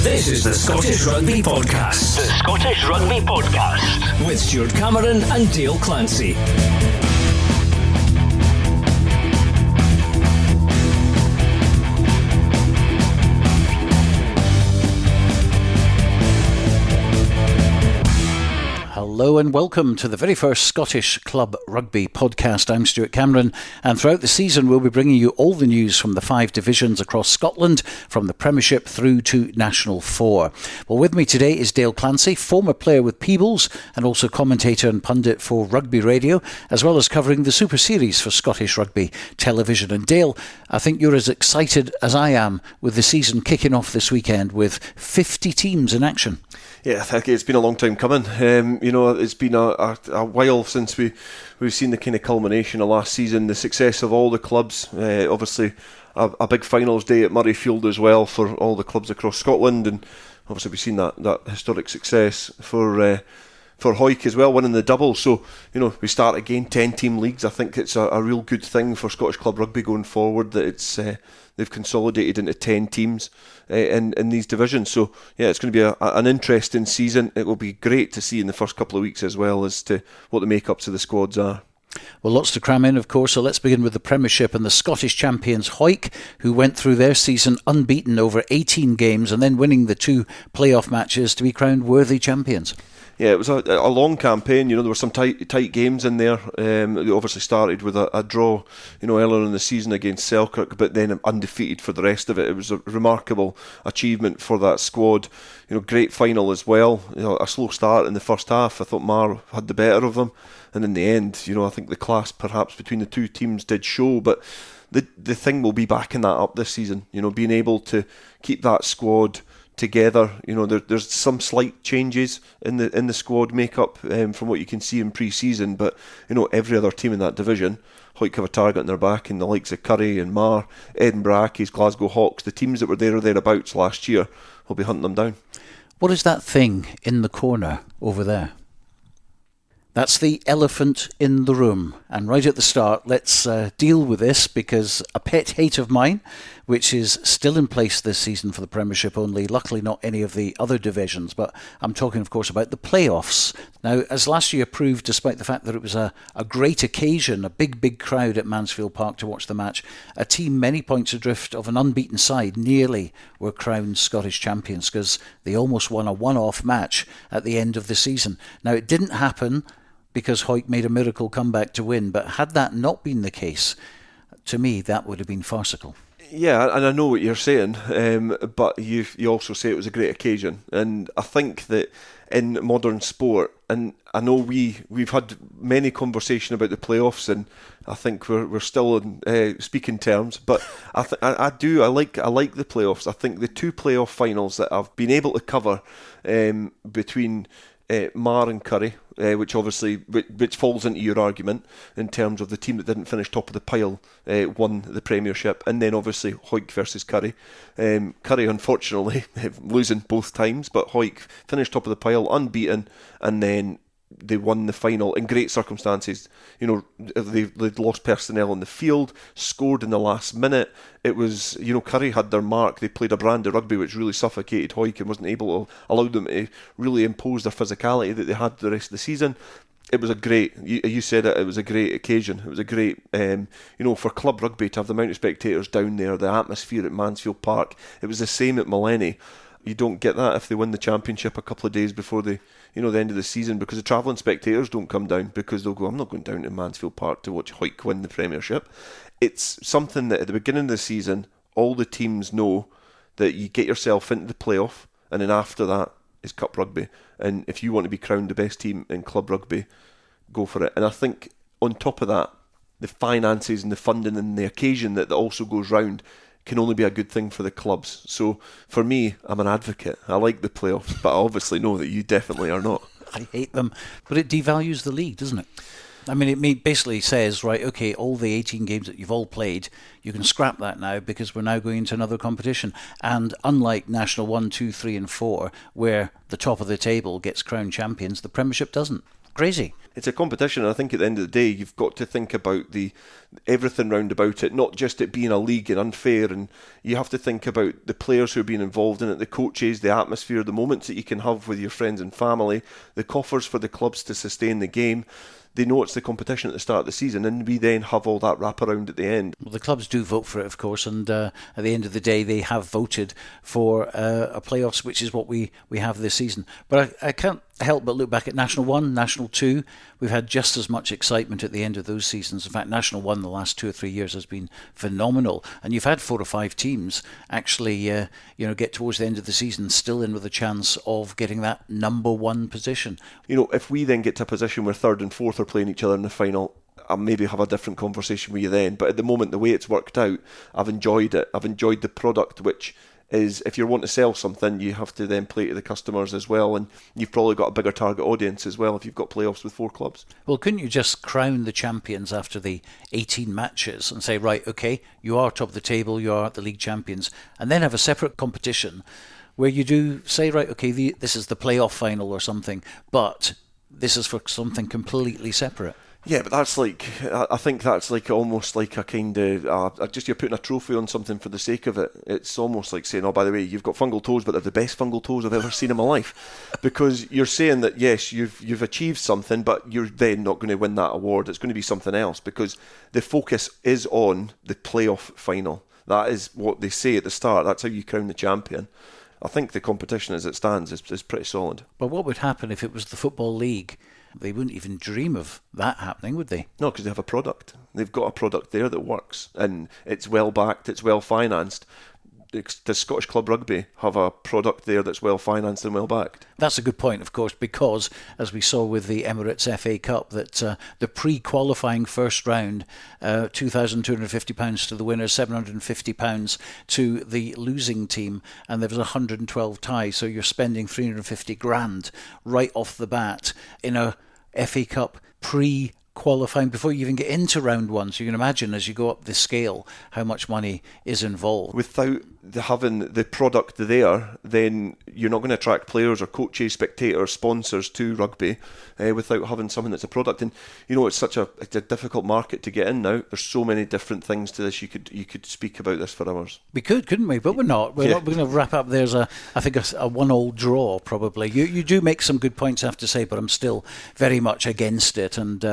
This is the Scottish Rugby Podcast. The Scottish Rugby Podcast. With Stuart Cameron and Dale Clancy. Hello and welcome to the very first Scottish Club Rugby Podcast. I'm Stuart Cameron, and throughout the season we'll be bringing you all the news from the 5 divisions across Scotland, from the Premiership through to National 4. Well, with me today is Dale Clancy, former player with Peebles and also commentator and pundit for Rugby Radio, as well as covering the Super Series for Scottish Rugby Television. And Dale, I think you're as excited as I am with the season kicking off this weekend with 50 teams in action. Yeah, I think it's been a long time coming. It's been a while since we've seen the kind of culmination of last season, the success of all the clubs. Obviously, a big finals day at Murrayfield as well for all the clubs across Scotland, and obviously we've seen that historic success for Hawick as well, winning the double. So, we start again 10-team leagues. I think it's a real good thing for Scottish Club Rugby going forward that it's they've consolidated into 10 teams in these divisions. So, yeah, it's going to be an interesting season. It will be great to see in the first couple of weeks as well as to what the makeups of the squads are. Well, lots to cram in, of course, so let's begin with the Premiership and the Scottish champions Hawick, who went through their season unbeaten over 18 games and then winning the 2 playoff matches to be crowned worthy champions. Yeah, it was a long campaign. There were some tight games in there. It obviously started with a draw, earlier in the season against Selkirk, but then undefeated for the rest of it. It was a remarkable achievement for that squad. Great final as well. A slow start in the first half. I thought Mar had the better of them, and in the end, I think the class perhaps between the two teams did show. But the thing will be backing that up this season. Being able to keep that squad together. There's some slight changes in the squad makeup from what you can see in pre-season, but every other team in that division, Hawick have a target on their back, and the likes of Curry and Mar, Edinburgh Accies, Glasgow Hawks, the teams that were there or thereabouts last year will be hunting them down. What is that thing in the corner over there? That's the elephant in the room. And right at the start, let's deal with this, because a pet hate of mine, which is still in place this season for the Premiership only, luckily not any of the other divisions, but I'm talking, of course, about the playoffs. Now, as last year proved, despite the fact that it was a great occasion, a big crowd at Mansfield Park to watch the match, a team many points adrift of an unbeaten side nearly were crowned Scottish champions because they almost won a one-off match at the end of the season. Now, it didn't happen because Hawick made a miracle comeback to win, but had that not been the case, to me, that would have been farcical. Yeah, and I know what you're saying, but you also say it was a great occasion, and I think that in modern sport, and I know we've had many conversations about the playoffs, and I think we're still in speaking terms, but I like the playoffs. I think the 2 playoff finals that I've been able to cover between Mar and Curry, which falls into your argument in terms of the team that didn't finish top of the pile won the Premiership, and then obviously Hawick versus Curry. Curry unfortunately losing both times, but Hawick finished top of the pile unbeaten, and then they won the final in great circumstances. They'd lost personnel on the field, scored in the last minute. It was, Curry had their mark. They played a brand of rugby which really suffocated Hawick and wasn't able to allow them to really impose their physicality that they had the rest of the season. It was a great, you said it was a great occasion. It was a great, for club rugby to have the amount of spectators down there, the atmosphere at Mansfield Park. It was the same at Millennium. You don't get that if they win the championship a couple of days before the end of the season, because the travelling spectators don't come down, because they'll go, I'm not going down to Mansfield Park to watch Hawick win the Premiership. It's something that at the beginning of the season, all the teams know that you get yourself into the playoff, and then after that is Cup Rugby. And if you want to be crowned the best team in club rugby, go for it. And I think on top of that, the finances and the funding and the occasion that also goes round can only be a good thing for the clubs. So for me, I'm an advocate. I like the playoffs, but I obviously know that you definitely are not. I hate them, but it devalues the league, doesn't it? I mean, it basically says, right, okay, all the 18 games that you've all played, you can scrap that now because we're now going into another competition. And unlike National 1, 2, 3 and 4, where the top of the table gets crowned champions, the Premiership doesn't. Crazy. it's a competition, and I think at the end of the day you've got to think about everything round about it, not just it being a league and unfair, and you have to think about the players who are being involved in it, the coaches, the atmosphere, the moments that you can have with your friends and family, the coffers for the clubs to sustain the game. They know it's the competition at the start of the season, and we then have all that wraparound at the end. Well, the clubs do vote for it, of course, and at the end of the day, they have voted for a playoffs, which is what we have this season. But I can't help but look back at National 1, National 2. We've had just as much excitement at the end of those seasons. In fact, National 1 the last 2 or 3 years has been phenomenal, and you've had 4 or 5 teams actually get towards the end of the season still in with a chance of getting that number 1 position. If we then get to a position where 3rd and 4th are playing each other in the final, I'll maybe have a different conversation with you then. But at the moment, the way it's worked out, I've enjoyed it. I've enjoyed the product, which is, if you want to sell something, you have to then play to the customers as well, and you've probably got a bigger target audience as well if you've got playoffs with 4 clubs. Well, couldn't you just crown the champions after the 18 matches and say, right, okay, you are top of the table, you are the league champions, and then have a separate competition where you do say, right, okay, this is the playoff final or something, but this is for something completely separate? Yeah, but that's I think that's almost like a kind of, just you're putting a trophy on something for the sake of it. It's almost like saying, oh, by the way, you've got fungal toes, but they're the best fungal toes I've ever seen in my life. Because you're saying that, yes, you've achieved something, but you're then not going to win that award. It's going to be something else, because the focus is on the playoff final. That is what they say at the start. That's how you crown the champion. I think the competition as it stands is pretty solid. But what would happen if it was the Football League? They wouldn't even dream of that happening, would they? No, because they have a product. They've got a product there that works, and it's well backed, it's well financed. Does Scottish Club Rugby have a product there that's well financed and well backed? That's a good point, of course, because as we saw with the Emirates FA Cup, that the pre-qualifying first round, £2,250 to the winner, £750 to the losing team, and there was 112 ties, so you're spending 350 grand right off the bat in a FA Cup pre-qualifying before you even get into round 1. So you can imagine as you go up the scale how much money is involved. Without having the product there, then you're not going to attract players or coaches, spectators, sponsors to rugby without having something that's a product. And it's such a difficult market to get in now. There's so many different things to this. You could speak about this for hours. We could, couldn't we? But we're not. We're not. We're going to wrap up. There's I think a 1-1 draw probably. You do make some good points, I have to say, but I'm still very much against it, and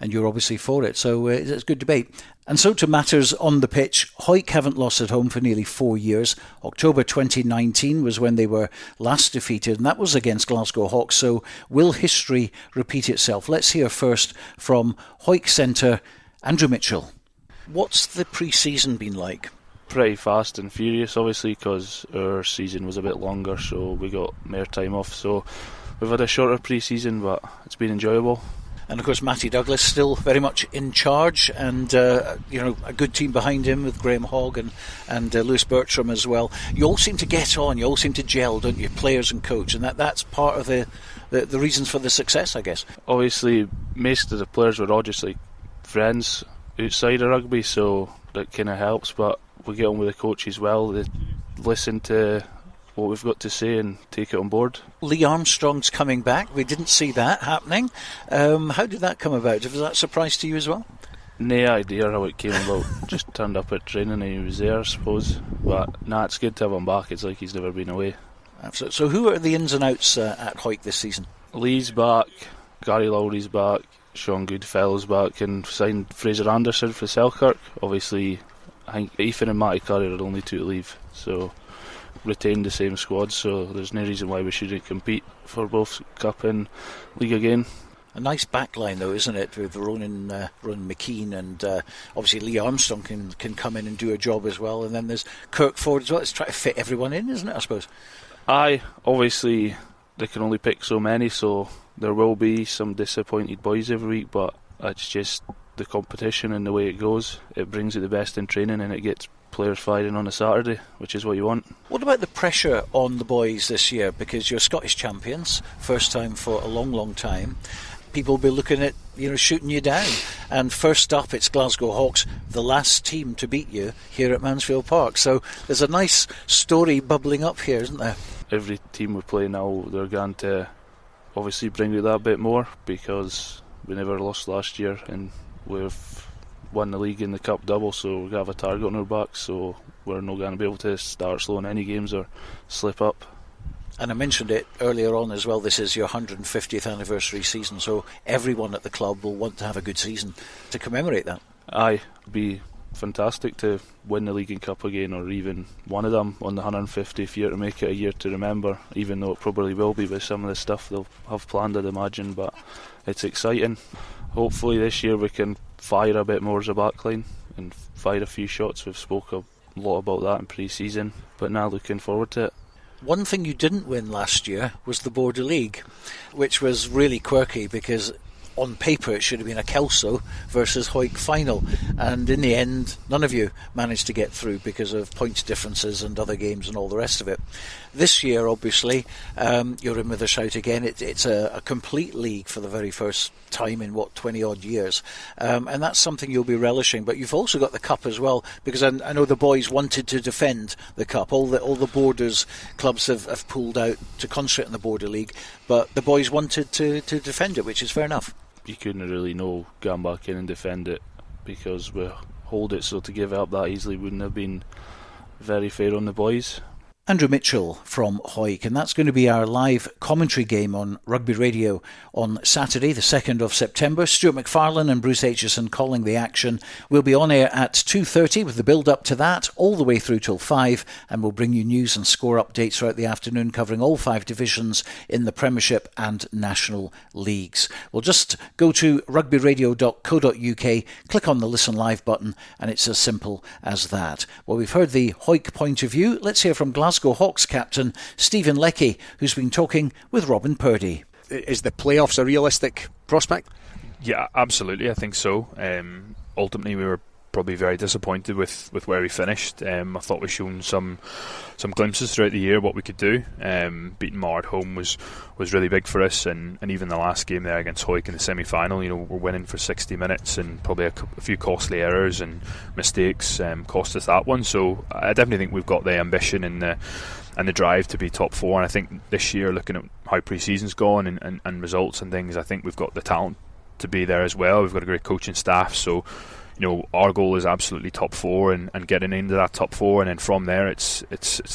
you're obviously for it. So it's good debate. And so to matters on the pitch. Hawick haven't lost at home for nearly 4 years. October 2019 was when they were last defeated, and that was against Glasgow Hawks. So will history repeat itself? Let's hear first from Hawick centre Andrew Mitchell. What's the pre-season been like? Pretty fast and furious, obviously, because our season was a bit longer, so we got more time off. So we've had a shorter pre-season, but it's been enjoyable. And of course, Matty Douglas still very much in charge, and a good team behind him with Graham Hogg and Lewis Bertram as well. You all seem to get on, you all seem to gel, don't you, players and coach, and that's part of the reasons for the success, I guess. Obviously, most of the players were all just like friends outside of rugby, so that kind of helps. But we get on with the coach as well. They listen to what we've got to say and take it on board. Lee Armstrong's coming back. We didn't see that happening. How did that come about? Was that a surprise to you as well? No idea how it came about. Just turned up at training and he was there, I suppose. But it's good to have him back. It's like he's never been away. Absolutely. So who are the ins and outs at Hawick this season? Lee's back, Gary Lowry's back, Sean Goodfellow's back, and signed Fraser Anderson for Selkirk. Obviously, I think Ethan and Matty Curry are the only two to leave, so retained the same squad, so there's no reason why we shouldn't compete for both Cup and League again. A nice backline though, isn't it, with Ronan McKean, and obviously Lee Armstrong can come in and do a job as well, and then there's Kirk Ford as well. It's trying to fit everyone in, isn't it, I suppose? Obviously they can only pick so many, so there will be some disappointed boys every week, but it's just the competition and the way it goes. It brings out the best in training and it gets players firing on a Saturday, which is what you want. What about the pressure on the boys this year? Because you're Scottish champions, first time for a long, long time. People will be looking at, shooting you down. And first up, it's Glasgow Hawks, the last team to beat you here at Mansfield Park. So there's a nice story bubbling up here, isn't there? Every team we play now, they're going to obviously bring out that bit more, because We never lost last year, and we've won the league and the cup double, so we have a target on our back, so we're not going to be able to start slowing any games or slip up. And I mentioned it earlier on as well, this is your 150th anniversary season, so everyone at the club will want to have a good season to commemorate that. Aye, it'd be fantastic to win the league and cup again, or even one of them on the 150th year, to make it a year to remember, even though it probably will be with some of the stuff they'll have planned, I'd imagine, but it's exciting. Hopefully this year we can fire a bit more as a backline and fire a few shots. We've spoke a lot about that in pre-season, but now looking forward to it. One thing you didn't win last year was the Border League, which was really quirky because on paper it should have been a Kelso versus Hawick final, and in the end none of you managed to get through because of points differences and other games and all the rest of it. This year obviously you're in with a shout again. It's a complete league for the very first time in 20 odd years, and that's something you'll be relishing. But you've also got the cup as well, because I know the boys wanted to defend the cup. All the Borders clubs have pulled out to concentrate on the Border League, but the boys wanted to defend it, which is fair enough. You couldn't really know going back in and defend it because we hold it, so to give it up that easily wouldn't have been very fair on the boys. Andrew Mitchell from Hawick, and that's going to be our live commentary game on Rugby Radio on Saturday the 2nd of September. Stuart McFarlane and Bruce Aitchison calling the action. We'll be on air at 2:30 with the build up to that all the way through till 5, and we'll bring you news and score updates throughout the afternoon covering all 5 divisions in the Premiership and National Leagues. We'll just go to rugbyradio.co.uk, click on the Listen Live button, and it's as simple as that. Well, we've heard the Hawick point of view. Let's hear from Glasgow Hawks captain Stephen Leckie, who's been talking with Robin Purdy. Is the playoffs a realistic prospect? Yeah, absolutely, I think so. Ultimately, we were probably very disappointed with where we finished. I thought we've shown some glimpses throughout the year what we could do. Beating Mar at home was really big for us, and even the last game there against Hawick in the semi-final, we're winning for 60 minutes, and probably a few costly errors and mistakes cost us that one. So I definitely think we've got the ambition and the drive to be top 4, and I think this year, looking at how pre-season's gone and results and things, I think we've got the talent to be there as well. We've got a great coaching staff, so our goal is absolutely top 4 and getting into that top 4, and then from there it's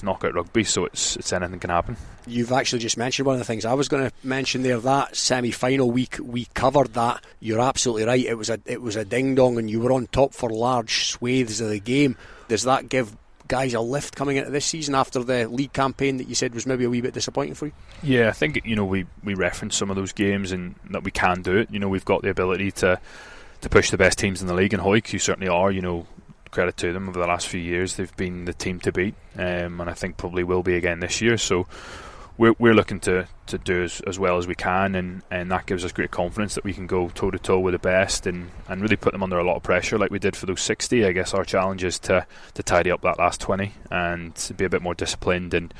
knockout rugby, so it's anything can happen. You've actually just mentioned one of the things I was going to mention there, that semi-final week. We covered that. You're absolutely right. It was a ding-dong, and you were on top for large swathes of the game. Does that give guys a lift coming into this season after the league campaign that you said was maybe a wee bit disappointing for you? Yeah, I think we referenced some of those games and that we can do it. We've got the ability to push the best teams in the league, and Hawick, who certainly are, credit to them, over the last few years they've been the team to beat, and I think probably will be again this year. So we're looking to do as well as we can, and that gives us great confidence that we can go toe to toe with the best and really put them under a lot of pressure like we did for those 60. I guess our challenge is to tidy up that last 20 and be a bit more disciplined and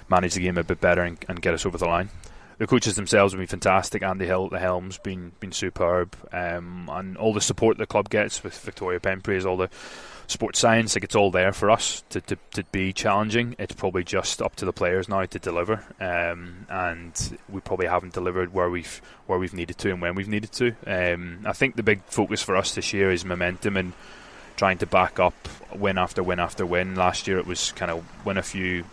manage the game a bit better and get us over the line. The coaches themselves have been fantastic. Andy Hill at the helm's been superb, and all the support the club gets with Victoria Pembrey is all the sports science. It's all there for us to be challenging. It's probably just up to the players now to deliver, and we probably haven't delivered where we've needed to and when we've needed to. I think the big focus for us this year is momentum and trying to back up win after win after win. Last year it was kind of win a few,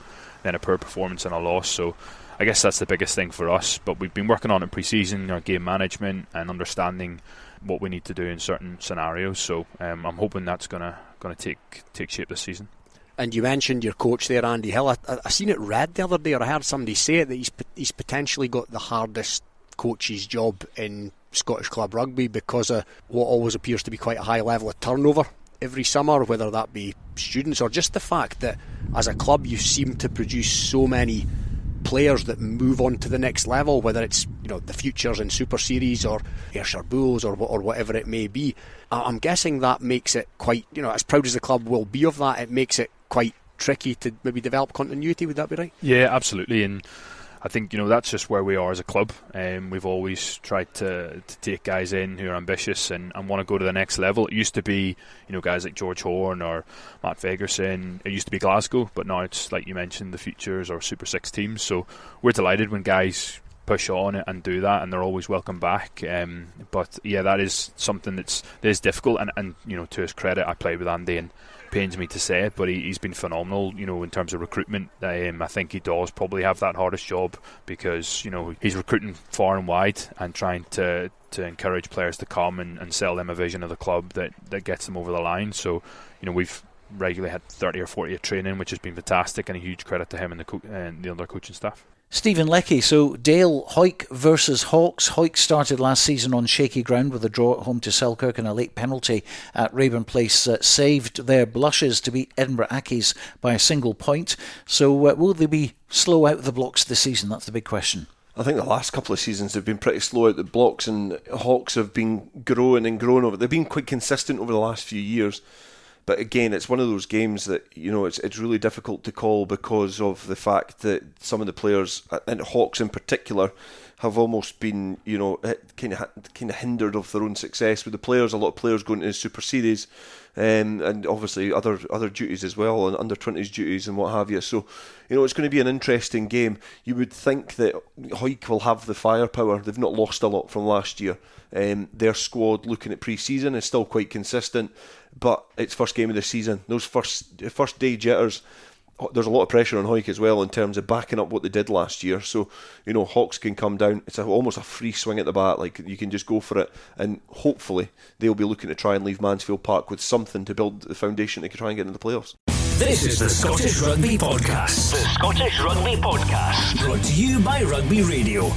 then a poor performance and a loss. So I guess that's the biggest thing for us, but we've been working on it in pre-season, our game management and understanding what we need to do in certain scenarios. So I'm hoping that's going to take shape this season. And you mentioned your coach there, Andy Hill. I seen it read the other day, or I heard somebody say it, that he's potentially got the hardest coach's job in Scottish Club Rugby because of what always appears to be quite a high level of turnover every summer, whether that be students or just the fact that as a club you seem to produce so many players that move on to the next level, whether it's the futures in Super Series or Ayrshire Bulls or whatever it may be. I'm guessing that makes it quite, as proud as the club will be of that, it makes it quite tricky to maybe develop continuity. Would that be right? Yeah, absolutely. And I think that's just where we are as a club. We've always tried to take guys in who are ambitious and want to go to the next level. It used to be guys like George Horn or Matt Fagerson. It used to be Glasgow, but now it's, like you mentioned, the futures or Super 6 teams. So we're delighted when guys push on and do that, and they're always welcome back. But yeah, that is something that is difficult, and to his credit, I played with Andy, and pains me to say it, but he's been phenomenal, in terms of recruitment. I think he does probably have that hardest job, because he's recruiting far and wide and trying to encourage players to come and sell them a vision of the club that gets them over the line. So we've regularly had 30 or 40 at training, which has been fantastic, and a huge credit to him and the other coaching staff. Stephen Leckie, so Dale, Hawick versus Hawks. Hawick started last season on shaky ground with a draw at home to Selkirk, and a late penalty at Raeburn Place saved their blushes to beat Edinburgh Accies by a single point. So will they be slow out of the blocks this season? That's the big question. I think the last couple of seasons have been pretty slow out the blocks, and Hawks have been growing and growing over. They've been quite consistent over the last few years. But again, it's one of those games that it's really difficult to call, because of the fact that some of the players, and Hawks in particular, have almost been kind of hindered of their own success with the players. A lot of players going to the Super Series, and obviously other duties as well, and under 20s duties and what have you. So it's going to be an interesting game. You would think that Hawick will have the firepower. They've not lost a lot from last year. Their squad, looking at pre-season, is still quite consistent, but it's first game of the season. Those first day jitters, there's a lot of pressure on Hawick as well in terms of backing up what they did last year. So Hawks can come down. It's almost a free swing at the bat. Like, you can just go for it, and hopefully they'll be looking to try and leave Mansfield Park with something to build the foundation to try and get into the playoffs. This is the Scottish Rugby Podcast. The Scottish Rugby Podcast. Brought to you by Rugby Radio.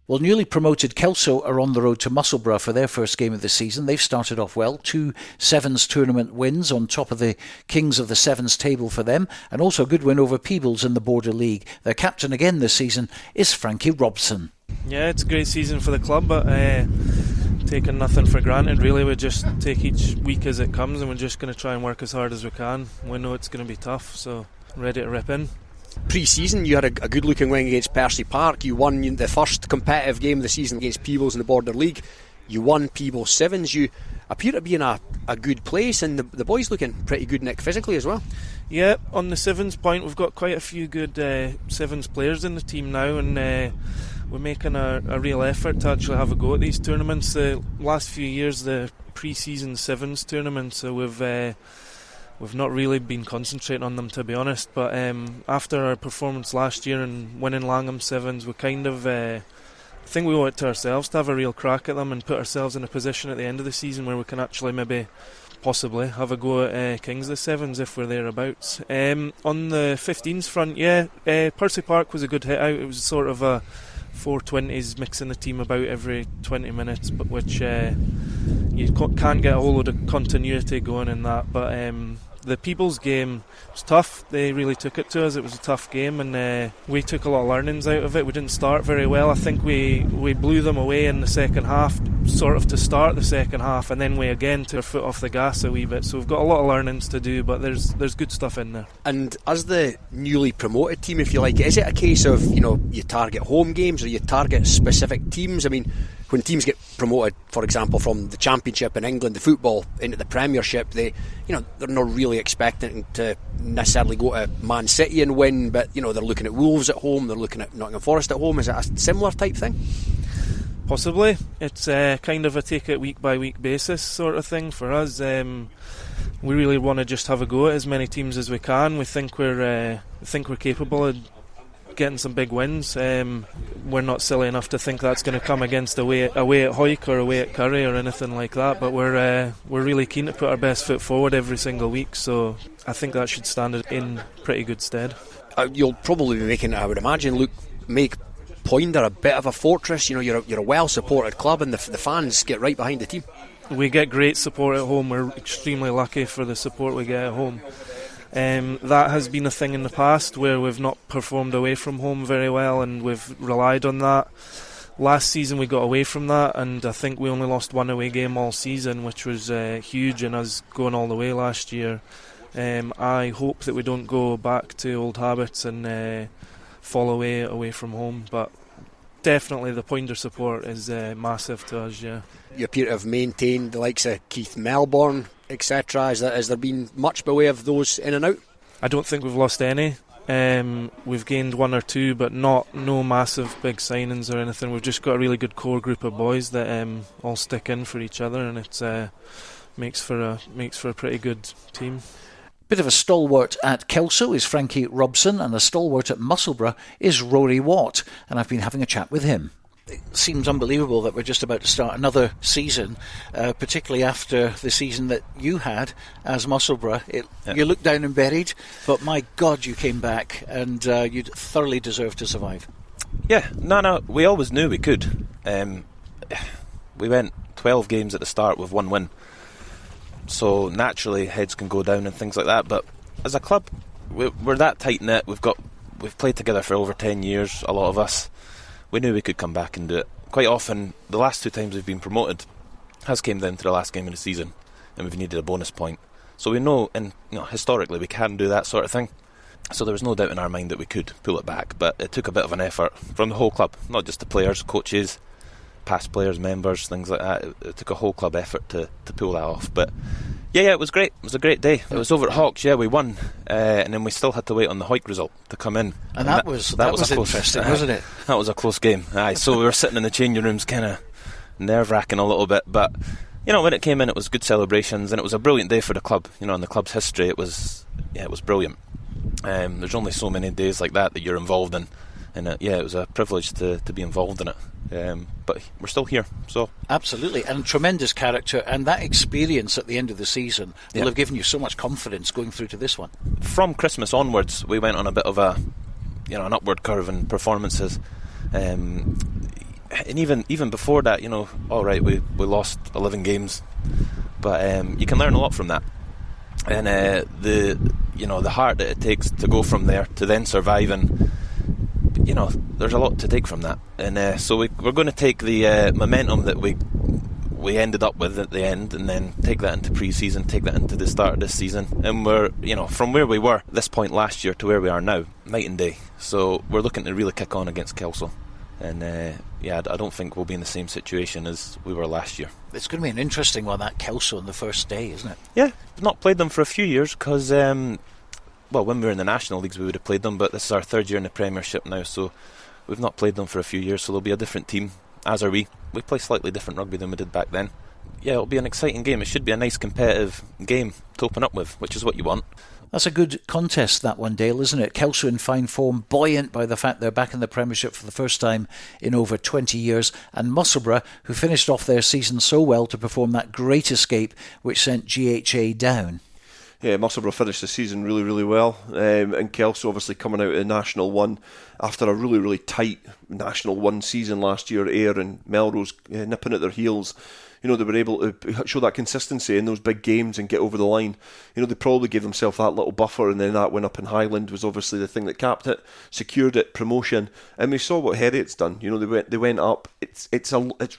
Well, newly promoted Kelso are on the road to Musselburgh for their first game of the season. They've started off well, 2 Sevens tournament wins on top of the Kings of the Sevens table for them, and also a good win over Peebles in the Border League. Their captain again this season is Frankie Robson. Yeah, it's a great season for the club, but taking nothing for granted really. We just take each week as it comes, and we're just going to try and work as hard as we can. We know it's going to be tough, so ready to rip in. Pre-season, you had a good looking win against Percy Park. You won the first competitive game of the season against Peebles in the Border League. You won Peebles Sevens. You appear to be in a good place, and the boys looking pretty good, Nick, physically as well. Yeah, on the Sevens point, we've got quite a few good Sevens players in the team now, and we're making a real effort to actually have a go at these tournaments. The last few years, the pre-season Sevens tournaments, so we've not really been concentrating on them, to be honest, but after our performance last year and winning Langham Sevens, we kind of think we owe it to ourselves to have a real crack at them and put ourselves in a position at the end of the season where we can actually maybe possibly have a go at Kings of the Sevens if we're thereabouts. On the 15s front, Percy Park was a good hit out. It was sort of a 420s mixing the team about every 20 minutes, but which you can't get a whole load of continuity going in that. But the Peebles game was tough. They really took it to us. It was a tough game, and we took a lot of learnings out of it. We didn't start very well. I think we blew them away in the second half, sort of to start the second half, and then we again took our foot off the gas a wee bit. So we've got a lot of learnings to do, but there's good stuff in there. And as the newly promoted team, if you like, is it a case of you target home games or you target specific teams? I mean, when teams get promoted, for example, from the Championship in England, the football, into the Premiership, they're not really expecting to necessarily go to Man City and win, but they're looking at Wolves at home, they're looking at Nottingham Forest at home. Is it a similar type thing? Possibly. It's kind of a take it week by week basis sort of thing for us. We really want to just have a go at as many teams as we can. We think we're capable of getting some big wins. We're not silly enough to think that's going to come against away at Hawick or away at Curry or anything like that, but we're really keen to put our best foot forward every single week, so I think that should stand in pretty good stead. You'll probably be making, I would imagine, make Poinder a bit of a fortress. You're a well supported club, and the fans get right behind the team. We get great support at home. We're extremely lucky for the support we get at home. That has been a thing in the past where we've not performed away from home very well, and we've relied on that. Last season we got away from that, and I think we only lost one away game all season, which was huge in us going all the way last year. I hope that we don't go back to old habits and fall away from home, but definitely the Poinder support is massive to us. Yeah, you appear to have maintained the likes of Keith Melbourne, etc. Has there been much by way of those in and out? I don't think we've lost any. We've gained one or two, but no massive big signings or anything. We've just got a really good core group of boys that all stick in for each other, and it makes for a pretty good team. Bit of a stalwart at Kelso is Frankie Robson, and a stalwart at Musselburgh is Rory Watt, and I've been having a chat with him. It seems unbelievable that we're just about to start another season, particularly after the season that you had as Musselburgh. You looked down and buried, but my God, you came back, and you thoroughly deserved to survive. Yeah, no, we always knew we could. We went 12 games at the start with 1 win. So naturally heads can go down and things like that, but as a club we're that tight-knit. We've played together for over 10 years, a lot of us. We knew we could come back and do it. Quite often the last 2 times we've been promoted has came down to the last game of the season and we've needed a bonus point. So we know, and historically we can do that sort of thing. So there was no doubt in our mind that we could pull it back, but it took a bit of an effort from the whole club, not just the players, coaches, past players, members, things like that. It took a whole club effort to pull that off. But yeah, it was great. It was a great day. It was over at Hawks. Yeah, we won, and then we still had to wait on the Hoyk result to come in. And that was a close, interesting, wasn't it? That was a close game. Aye, so we were sitting in the changing rooms, kind of nerve-wracking a little bit. But when it came in, it was good celebrations, and it was a brilliant day for the club. In the club's history, it was brilliant. There's only so many days like that you're involved in. And it was a privilege to be involved in it. But we're still here, so absolutely, and tremendous character, and that experience at the end of the season will have given you so much confidence going through to this one. From Christmas onwards, we went on a bit of an upward curve in performances, and even before that, all right, we lost 11 games, but you can learn a lot from that, and the heart that it takes to go from there to then survive and. There's a lot to take from that, and so we're going to take the momentum that we ended up with at the end, and then take that into pre-season, take that into the start of this season, and we're from where we were at this point last year to where we are now, night and day. So we're looking to really kick on against Kelso, and I don't think we'll be in the same situation as we were last year. It's going to be an interesting one, that Kelso on the first day, isn't it? Yeah, we've not played them for a few years because. When we were in the National Leagues we would have played them, but this is our 3rd year in the Premiership now, so we've not played them for a few years, so they'll be a different team, as are we. We play slightly different rugby than we did back then. Yeah, it'll be an exciting game. It should be a nice competitive game to open up with, which is what you want. That's a good contest, that one, Dale, isn't it? Kelso in fine form, buoyant by the fact they're back in the Premiership for the first time in over 20 years, and Musselburgh, who finished off their season so well to perform that great escape which sent GHA down. Yeah, Musselburgh finished the season really, really well, and Kelso obviously coming out of National 1 after a really, really tight National 1 season last year. Ayr and Melrose nipping at their heels. They were able to show that consistency in those big games and get over the line. They probably gave themselves that little buffer, and then that win up in Highland was obviously the thing that capped it, secured it, promotion, and we saw what Heriot's done. They went up. It's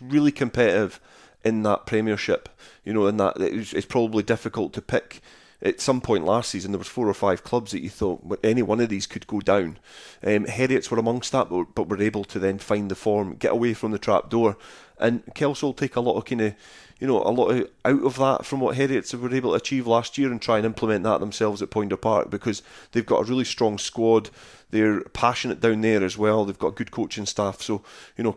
really competitive in that Premiership. And that it's probably difficult to pick. At some point last season, there was 4 or 5 clubs that you thought any one of these could go down. Heriots were amongst that, but were able to then find the form, get away from the trap door, and Kelso will take a lot of out of that from what Heriots were able to achieve last year and try and implement that themselves at Poynter Park, because they've got a really strong squad. They're passionate down there as well. They've got good coaching staff. So,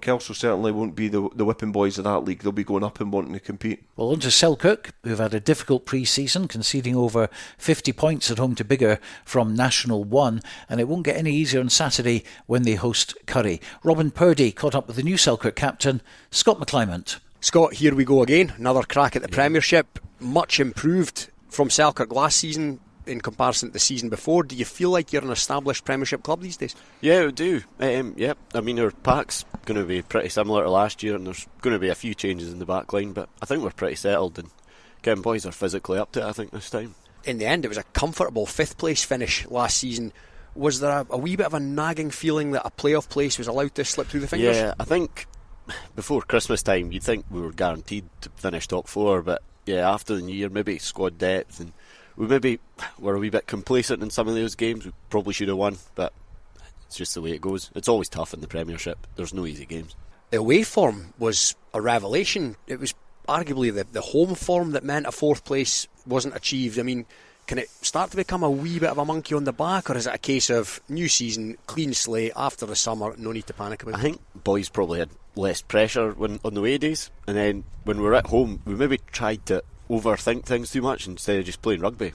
Kelso certainly won't be the whipping boys of that league. They'll be going up and wanting to compete. Well, on to Selkirk, who've had a difficult pre-season, conceding over 50 points at home to Biggar from National 1, and it won't get any easier on Saturday when they host Curry. Robin Purdy caught up with the new Selkirk captain, Scott McClymont. Scott, here we go again. Another crack at the Premiership. Much improved from Selkirk last season in comparison to the season before. Do you feel like you're an established Premiership club these days? Yeah, we do. Yep. I mean, our pack's going to be pretty similar to last year, and there's going to be a few changes in the back line, but I think we're pretty settled, and Ken boys are physically up to it, I think, this time. In the end, it was a comfortable 5th place finish last season. Was there a wee bit of a nagging feeling that a playoff place was allowed to slip through the fingers? Yeah, I think before Christmas time you'd think we were guaranteed to finish top 4, but yeah, after the new year, maybe squad depth, and we maybe were a wee bit complacent in some of those games. We probably should have won, but it's just the way it goes. It's always tough in the Premiership. There's no easy games. The away form was a revelation. It was arguably the home form that meant a 4th place wasn't achieved. I mean, can it start to become a wee bit of a monkey on the back, or is it a case of new season, clean slate after the summer, no need to panic about it? I think boys probably had less pressure on the away days, and then when we're at home we maybe tried to overthink things too much instead of just playing rugby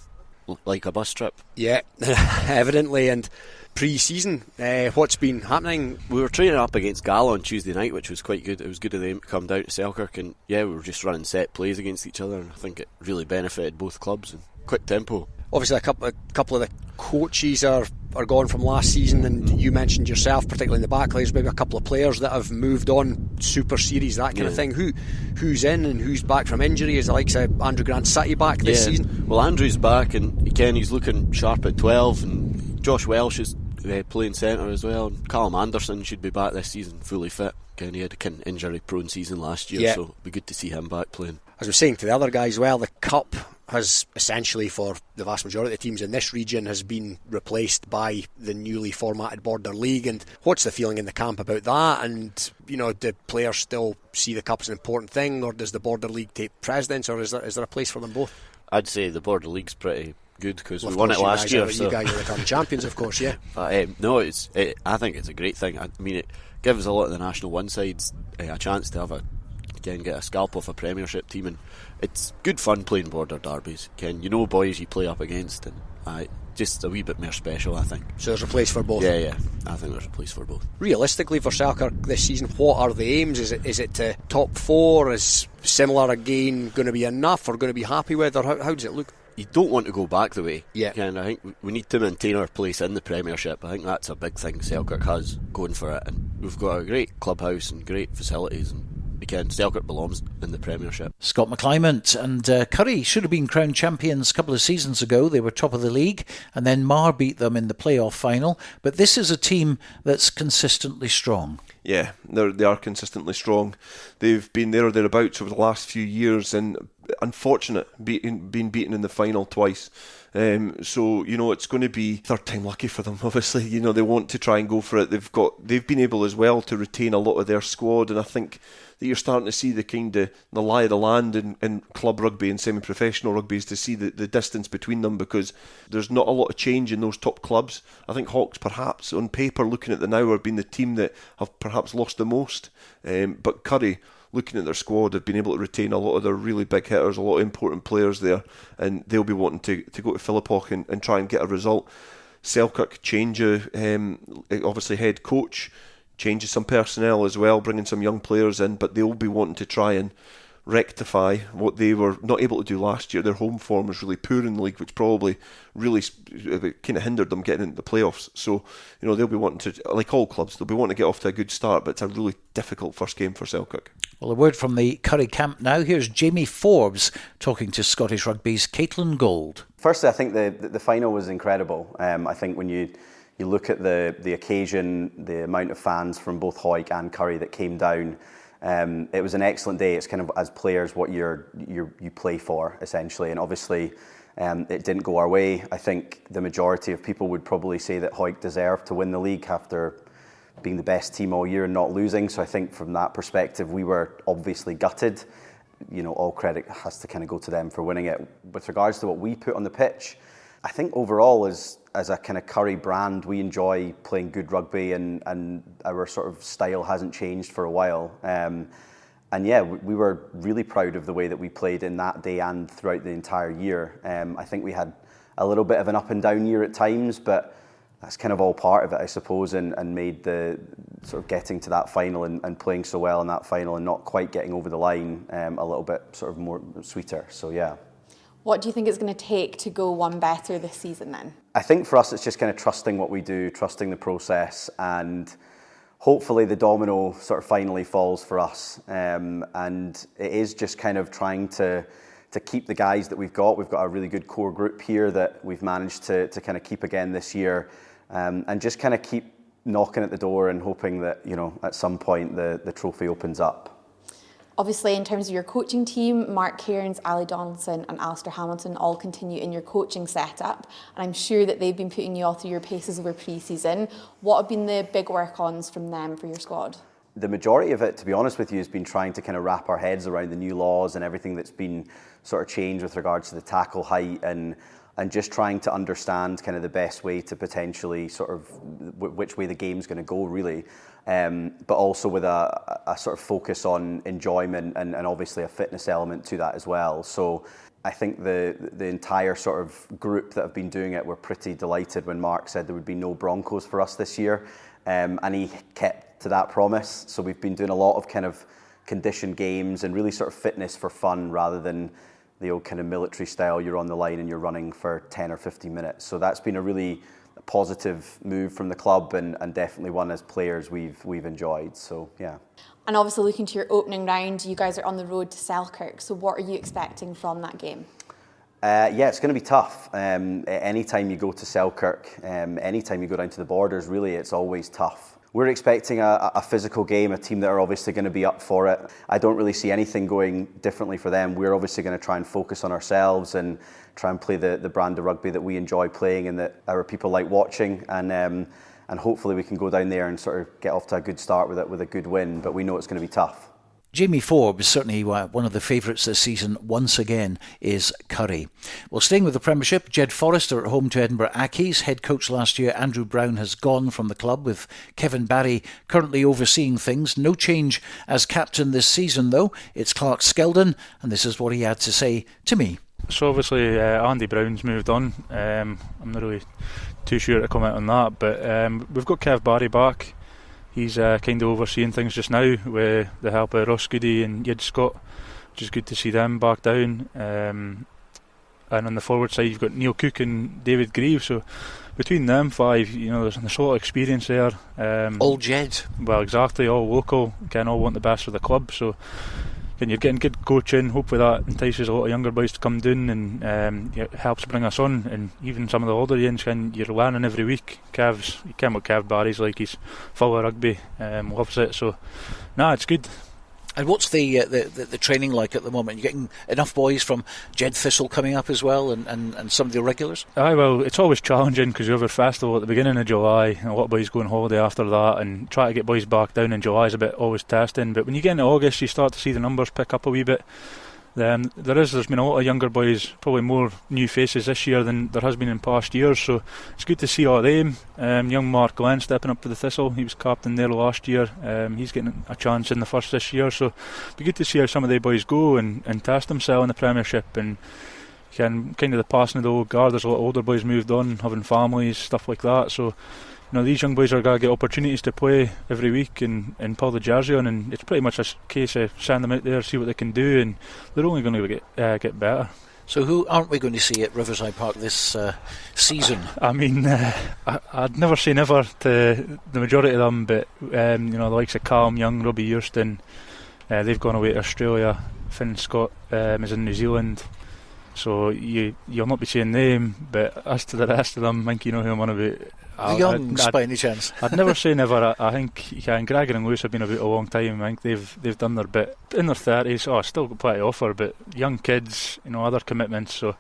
like a bus trip. Yeah, evidently. And pre-season, what's been happening? We were training up against Gala on Tuesday night, which was quite good. It was good of them to come down to Selkirk, and yeah, we were just running set plays against each other, and I think it really benefited both clubs, and quick tempo. Obviously a couple of the coaches are gone from last season, and you mentioned yourself, particularly in the back line, maybe a couple of players that have moved on, Super Series, that kind of thing. Who's in and who's back from injury? Is the likes of Andrew Grant City back this season? Well, Andrew's back, and again he's looking sharp at 12, and Josh Welsh is playing centre as well, and Callum Anderson should be back this season fully fit. Again, he had a kind of injury prone season last year, so it'd be good to see him back playing. As I was saying to the other guys, well, the Cup has essentially, for the vast majority of the teams in this region, has been replaced by the newly formatted Border League. And what's the feeling in the camp about that? And, you know, do players still see the Cup as an important thing, or does the Border League take precedence, or is there a place for them both? I'd say the Border League's pretty good because we won it last year. You guys are returning champions, of course, yeah. But no, I think it's a great thing. I mean, it gives a lot of the National One sides a chance to have get a scalp off a Premiership team, and it's good fun playing border derbies. Boys you play up against, and just a wee bit more special, I think. So there's a place for both? Yeah, I think there's a place for both. Realistically for Selkirk this season, what are the aims? Is it to top 4? Is similar again going to be enough, or going to be happy with, or how does it look? You don't want to go back the way. Yeah. I think we need to maintain our place in the Premiership. I think that's a big thing Selkirk has going for it, and we've got a great clubhouse and great facilities, and again, Selkirk belongs in the Premiership. Scott McClymont and Curry should have been crowned champions a couple of seasons ago. They were top of the league, and then Mar beat them in the playoff final. But this is a team that's consistently strong. Yeah, they are consistently strong. They've been there or thereabouts over the last few years, and unfortunate being beaten in the final twice. So it's going to be third time lucky for them. Obviously, they want to try and go for it. They've been able as well to retain a lot of their squad, and I think that you're starting to see the lie of the land in club rugby and semi-professional rugby, is to see the distance between them, because there's not a lot of change in those top clubs. I think Hawks, perhaps on paper, looking at the now, have been the team that have perhaps lost the most, but Curry, looking at their squad, have been able to retain a lot of their really big hitters, a lot of important players there, and they'll be wanting to go to Philippock and try and get a result. Selkirk change obviously head coach, changes some personnel as well, bringing some young players in, but they'll be wanting to try and rectify what they were not able to do last year. Their home form was really poor in the league, which probably really kind of hindered them getting into the playoffs. So, they'll be wanting to, like all clubs, they'll be wanting to get off to a good start, but it's a really difficult first game for Selkirk. Well, a word from the Curry camp now. Here's Jamie Forbes talking to Scottish Rugby's Caitlin Gold. Firstly, I think the final was incredible. I think when you look at the occasion, the amount of fans from both Hawick and Curry that came down, it was an excellent day. It's kind of, as players, what you play for, essentially, and obviously it didn't go our way. I think the majority of people would probably say that Hawick deserved to win the league after being the best team all year and not losing. So I think from that perspective, we were obviously gutted. All credit has to kind of go to them for winning it. With regards to what we put on the pitch, I think overall, as a kind of Curry brand, we enjoy playing good rugby, and our sort of style hasn't changed for a while. We were really proud of the way that we played in that day and throughout the entire year. I think we had a little bit of an up and down year at times, but that's kind of all part of it, I suppose, and made the sort of getting to that final and playing so well in that final and not quite getting over the line a little bit sort of more sweeter. So yeah. What do you think it's going to take to go one better this season then? I think for us it's just kind of trusting what we do, trusting the process, and hopefully the domino sort of finally falls for us. And it is just kind of trying to keep the guys that we've got. We've got a really good core group here that we've managed to kind of keep again this year, and just kind of keep knocking at the door and hoping that, at some point the trophy opens up. Obviously, in terms of your coaching team, Mark Cairns, Ali Donaldson and Alistair Hamilton all continue in your coaching setup, and I'm sure that they've been putting you all through your paces over pre-season. What have been the big work-ons from them for your squad? The majority of it, to be honest with you, has been trying to kind of wrap our heads around the new laws and everything that's been sort of changed with regards to the tackle height, and and just trying to understand kind of the best way to potentially sort of which way the game's going to go, really. But also with a sort of focus on enjoyment and obviously a fitness element to that as well. So I think the entire sort of group that have been doing it were pretty delighted when Mark said there would be no Broncos for us this year. And he kept to that promise. So we've been doing a lot of kind of conditioned games and really sort of fitness for fun rather than the old kind of military style, you're on the line and you're running for 10 or 15 minutes. So that's been a really positive move from the club and definitely one as players we've enjoyed. So, yeah. And obviously looking to your opening round, you guys are on the road to Selkirk. So what are you expecting from that game? Yeah, it's going to be tough. Anytime you go to Selkirk, anytime you go down to the borders, really, it's always tough. We're expecting a physical game, a team that are obviously going to be up for it. I don't really see anything going differently for them. We're obviously going to try and focus on ourselves and try and play the brand of rugby that we enjoy playing and that our people like watching. And hopefully we can go down there and sort of get off to a good start with a good win. But we know it's going to be tough. Jamie Forbes, certainly one of the favourites this season, once again, is Curry. Well, staying with the Premiership, Jed Forrester at home to Edinburgh Accies. Head coach last year, Andrew Brown, has gone from the club, with Kevin Barry currently overseeing things. No change as captain this season, though. It's Clark Skeldon, and this is what he had to say to me. So obviously Andy Brown's moved on. I'm not really too sure to comment on that, but we've got Kev Barry back. He's kind of overseeing things just now with the help of Ross Goody and Yid Scott, which is good to see them back down. And on the forward side, you've got Neil Cook and David Grieve. So between them five, there's a lot of experience there. All Jed. Well, exactly, all local. Again, all want the best for the club. So and you're getting good coaching. Hopefully that entices a lot of younger boys to come down and it helps bring us on. And even some of the older youngs, you're learning every week. You can't what Kev Barry's like. He's full of rugby, loves it. So, it's good. And what's the training like at the moment? You getting enough boys from Jed Thistle coming up as well, and some of the irregulars? Aye, well, it's always challenging because you have a festival at the beginning of July, and a lot of boys go on holiday after that, and try to get boys back down in July is a bit always testing. But when you get into August, you start to see the numbers pick up a wee bit. There's been a lot of younger boys, probably more new faces this year than there has been in past years, so it's good to see all of them. Young Mark Glenn stepping up to the Thistle, he was captain there last year. He's getting a chance in the first this year, so it'll be good to see how some of the boys go and test themselves in the Premiership. And kind of the passing of the old guard, there's a lot of older boys moved on, having families, stuff like that, so these young boys are going to get opportunities to play every week and pull the jersey on, and it's pretty much a case of send them out there, see what they can do, and they're only going to get better. So who aren't we going to see at Riverside Park this season? I mean, I'd never say never to the majority of them, but the likes of Callum Young, Robbie Eurston, they've gone away to Australia. Finn Scott is in New Zealand, so you'll not be seeing them. But as to the rest of them, I think you know who I'm on about. The Youngs, by any chance? I'd never say never. I think Gregor and Lewis have been about a long time. I think they've done their bit in their 30s. Still got plenty to offer, but young kids, other commitments. So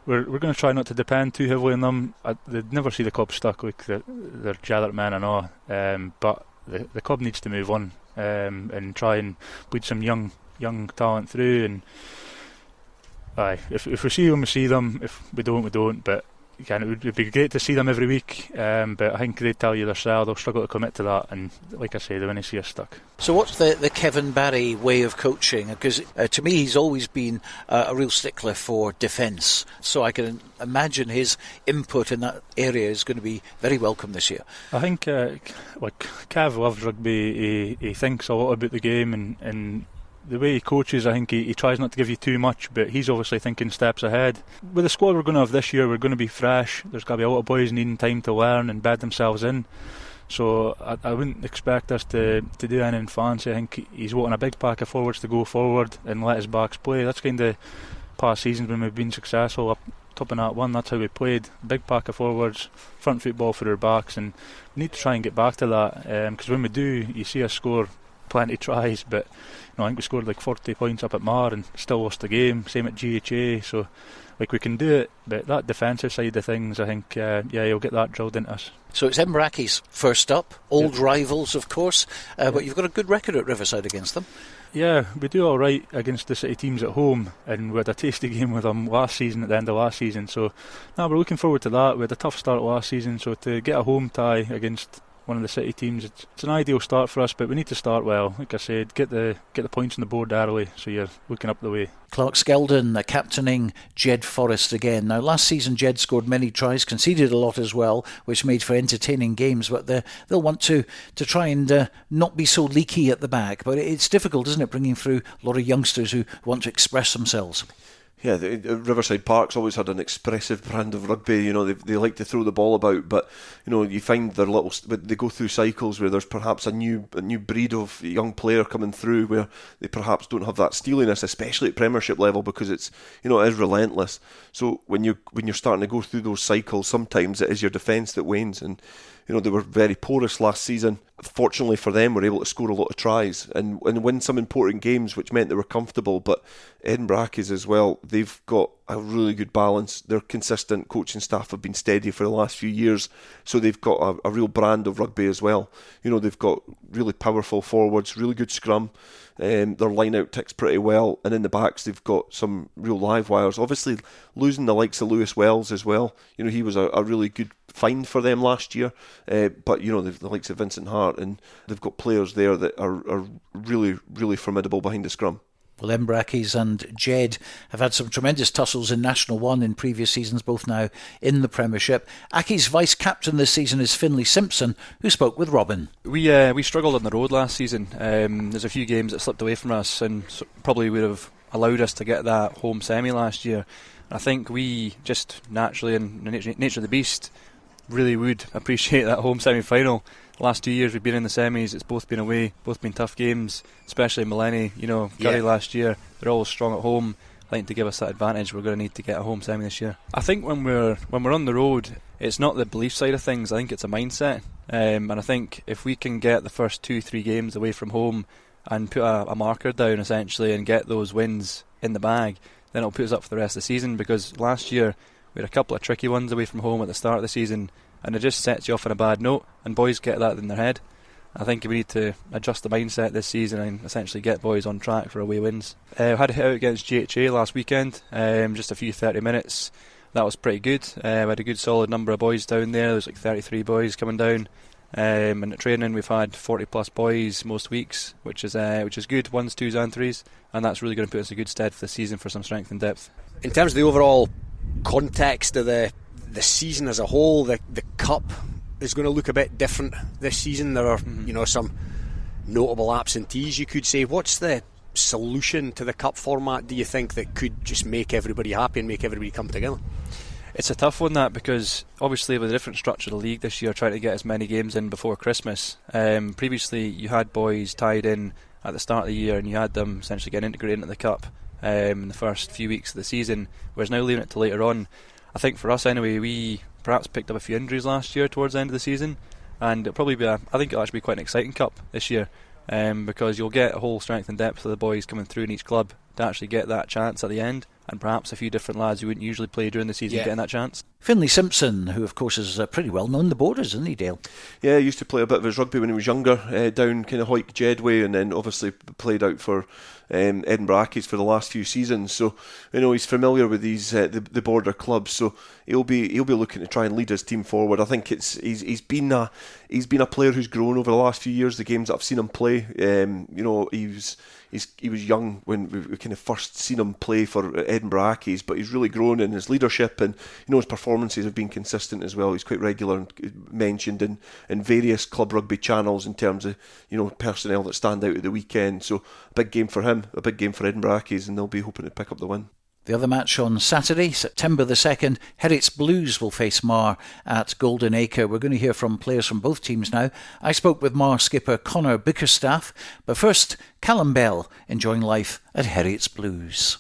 we're going to try not to depend too heavily on them. They'd never see the club stuck like they're jathered men and all. But the club needs to move on and try and bleed some young talent through. And if we see them, we see them. If we don't, we don't. But it would be great to see them every week, but I think they tell you themselves they'll struggle to commit to that, and like I say, they want to see us stuck. So what's the Kevin Barry way of coaching? Because to me he's always been a real stickler for defence, so I can imagine his input in that area is going to be very welcome this year. I think Kev loves rugby. He thinks a lot about the game, and the way he coaches, I think he tries not to give you too much, but he's obviously thinking steps ahead. With the squad we're going to have this year, we're going to be fresh. There's going to be a lot of boys needing time to learn and bed themselves in. So I wouldn't expect us to do anything fancy. I think he's wanting a big pack of forwards to go forward and let his backs play. That's kind of past seasons when we've been successful up top in that one. That's how we played. Big pack of forwards, front football for our backs, and we need to try and get back to that, because when we do, you see us score plenty of tries, but I think we scored like 40 points up at Mar and still lost the game. Same at GHA, so we can do it, but that defensive side of things, I think you'll get that drilled into us. So it's Edinburgh Accies first up, old rivals of course, but you've got a good record at Riverside against them. Yeah, we do all right against the City teams at home, and we had a tasty game with them last season at the end of last season. So, we're looking forward to that. We had a tough start last season, so to get a home tie against one of the City teams, it's an ideal start for us, but we need to start well. Like I said, get the points on the board early, so you're looking up the way. Clark Skeldon captaining Jed Forrest again. Now, last season Jed scored many tries, conceded a lot as well, which made for entertaining games, but they'll want to try and not be so leaky at the back. But it's difficult, isn't it, bringing through a lot of youngsters who want to express themselves. Yeah, Riverside Park's always had an expressive brand of rugby. You know, they like to throw the ball about, but you know, you find they go through cycles where there's perhaps a new breed of young player coming through where they perhaps don't have that steeliness, especially at Premiership level, because it's, you know, it is relentless. So when you're starting to go through those cycles, sometimes it is your defence that wanes. And you know, they were very porous last season. Fortunately for them, were able to score a lot of tries and win some important games, which meant they were comfortable. But Edinburgh Accies as well, they've got a really good balance. Their consistent coaching staff have been steady for the last few years, so they've got a real brand of rugby as well. You know, they've got really powerful forwards, really good scrum. Their line-out ticks pretty well, and in the backs they've got some real live wires. Obviously, losing the likes of Lewis Wells as well. You know, he was a really good find for them last year. But you know, the likes of Vincent Hart, and they've got players there that are really, really formidable behind the scrum. Well, Edinburgh Accies and Jed have had some tremendous tussles in National 1 in previous seasons, both now in the Premiership. Accies' vice-captain this season is Finlay Simpson, who spoke with Robin. We struggled on the road last season. There's a few games that slipped away from us and probably would have allowed us to get that home semi last year. I think we just naturally, in the nature of the beast, really would appreciate that home semi-final. The last 2 years we've been in the semis, it's both been away, both been tough games, especially Millennium, you know, Gurry last year, they're always strong at home. I think to give us that advantage we're going to need to get a home semi this year. I think when we're on the road, it's not the belief side of things, I think it's a mindset, and I think if we can get the first 2-3 games away from home and put a marker down essentially and get those wins in the bag, then it'll put us up for the rest of the season, because last year we had a couple of tricky ones away from home at the start of the season, and it just sets you off on a bad note, and boys get that in their head. I think we need to adjust the mindset this season and essentially get boys on track for away wins. We had a hit out against GHA last weekend, just a few 30 minutes. That was pretty good. We had a good solid number of boys down there. There was like 33 boys coming down. And at training we've had 40 plus boys most weeks, which is good, 1s, 2s and 3s, and that's really going to put us in good stead for the season for some strength and depth. In terms of the overall context of the season as a whole, the Cup is going to look a bit different this season. There are you know, some notable absentees, you could say. What's the solution to the Cup format, do you think, that could just make everybody happy and make everybody come together? It's a tough one, that, because obviously with a different structure of the league this year, trying to get as many games in before Christmas. Previously you had boys tied in at the start of the year and you had them essentially getting integrated into the Cup in the first few weeks of the season, whereas now leaving it to later on. I think for us anyway, we perhaps picked up a few injuries last year towards the end of the season, and I think it'll actually be quite an exciting Cup this year, because you'll get a whole strength and depth of the boys coming through in each club to actually get that chance at the end, and perhaps a few different lads who wouldn't usually play during the season getting that chance. Finlay Simpson, who of course is pretty well known the borders, isn't he, Dale? Yeah, he used to play a bit of his rugby when he was younger, down kind of Hoyk Jedway, and then obviously played out for Edinburgh Accies for the last few seasons. So you know, he's familiar with these the border clubs. So he'll be looking to try and lead his team forward. I think he's been a player who's grown over the last few years. The games that I've seen him play, you know, he was young when we kind of first seen him play for Edinburgh Accies, but he's really grown in his leadership, and you know, his performances have been consistent as well. He's quite regular and mentioned in various club rugby channels in terms of, you know, personnel that stand out at the weekend. So a big game for him, a big game for Edinburgh Accies, and they'll be hoping to pick up the win. The other match on Saturday, September the 2nd, Heriots Blues will face Mar at Golden Acre. We're going to hear from players from both teams now. I spoke with Mar skipper Connor Bickerstaff, but first, Callum Bell enjoying life at Heriots Blues.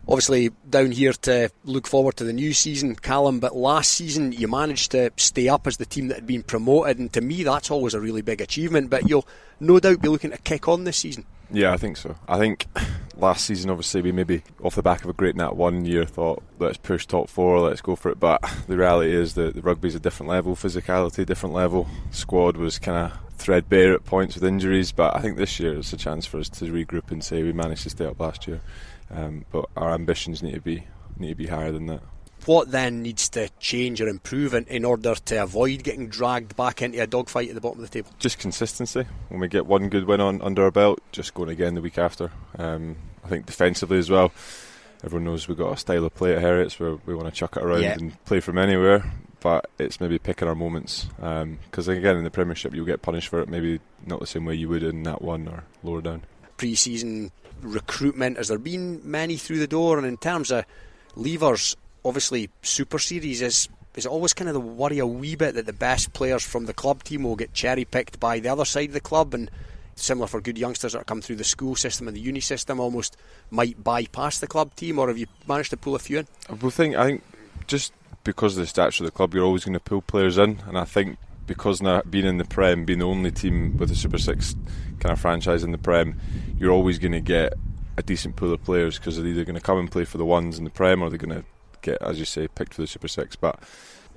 Obviously down here to look forward to the new season, Callum, but last season you managed to stay up as the team that had been promoted, and to me that's always a really big achievement, but you'll no doubt be looking to kick on this season. Yeah, I think so. I think last season obviously we maybe off the back of a great Nat 1 year thought, let's push top 4, let's go for it, but the reality is that the rugby's a different level, physicality different level. Squad was kind of threadbare at points with injuries, but I think this year it's a chance for us to regroup and say we managed to stay up last year, but our ambitions need to be higher than that. What then needs to change or improve in order to avoid getting dragged back into a dogfight at the bottom of the table? Just consistency. When we get one good win under our belt, just going again the week after. I think defensively as well, everyone knows we've got a style of play at Heriots where we want to chuck it around and play from anywhere, but it's maybe picking our moments, because again in the Premiership you'll get punished for it, maybe not the same way you would in Nat 1 or lower down. Pre-season recruitment, has there been many through the door? And in terms of leavers, obviously Super Series is it always kind of the worry a wee bit that the best players from the club team will get cherry picked by the other side of the club, and similar for good youngsters that come through the school system and the uni system almost might bypass the club team? Or have you managed to pull a few in? I think just because of the stature of the club, you're always going to pull players in, and I think because now being in the Prem, being the only team with a Super 6 kind of franchise in the Prem, you're always going to get a decent pool of players, because they're either going to come and play for the ones in the Prem or they're going to get, as you say, picked for the Super 6. But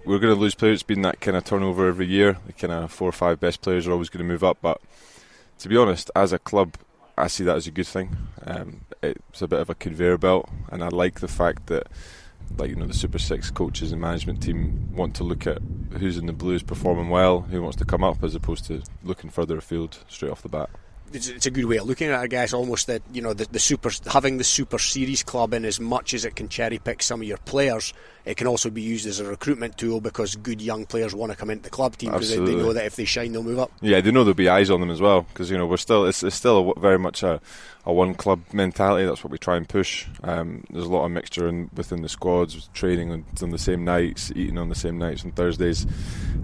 we're going to lose players. It's been that kind of turnover every year. The kind of 4 or 5 best players are always going to move up, but to be honest, as a club, I see that as a good thing. It's a bit of a conveyor belt, and I like the fact that, like, the Super 6 coaches and management team want to look at who's in the Blues performing well, who wants to come up, as opposed to looking further afield straight off the bat. It's a good way of looking at it, I guess. Almost that having the Super Series club in, as much as it can cherry pick some of your players, it can also be used as a recruitment tool, because good young players want to come into the club team because they know that if they shine they'll move up. Yeah, they know there'll be eyes on them as well, because it's still very much a one club mentality. That's what we try and push. There's a lot of mixture within the squads, training on the same nights, eating on the same nights on Thursdays,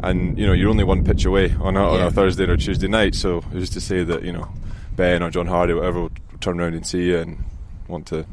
and you're only one pitch away on a Thursday or Tuesday night. So who's to say that Ben or John Hardy, whatever, will turn around and see you and want to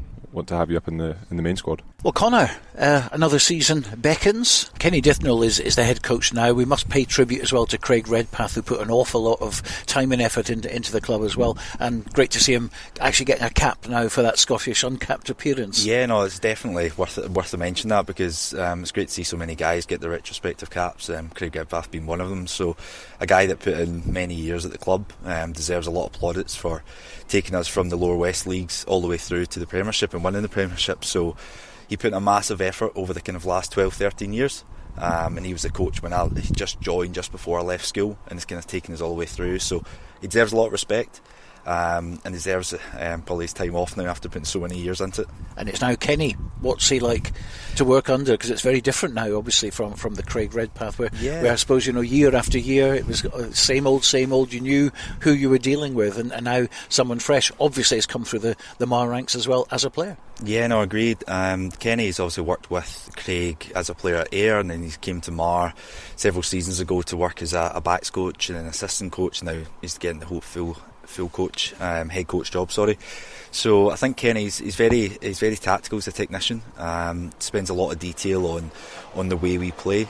have you up in the main squad. Well, Connor, another season beckons. Kenny Dithnall is the head coach now. We must pay tribute as well to Craig Redpath, who put an awful lot of time and effort into the club as well, and great to see him actually getting a cap now for that Scottish uncapped appearance. Yeah, no, it's definitely worth to mention that, because it's great to see so many guys get their retrospective caps, Craig Redpath being one of them. So a guy that put in many years at the club deserves a lot of plaudits for taking us from the lower West leagues all the way through to the Premiership and winning the Premiership. So he put in a massive effort over the kind of last 12-13 years, and he was the coach when he just joined just before I left school, and it's kind of taken us all the way through. So he deserves a lot of respect, and deserves probably his time off now after putting so many years into it. And it's now Kenny. What's he like to work under? Because it's very different now, obviously, from the Craig Redpath, where I suppose, year after year it was same old. You knew who you were dealing with, and now someone fresh obviously has come through the Mar ranks as well as a player. Yeah, no, agreed. Kenny's obviously worked with Craig as a player at Ayr, and then he came to Mar several seasons ago to work as a backs coach and an assistant coach. Now he's getting the whole full coach, head coach job. So I think Kenny's he's very tactical as a technician. Spends a lot of detail on the way we play.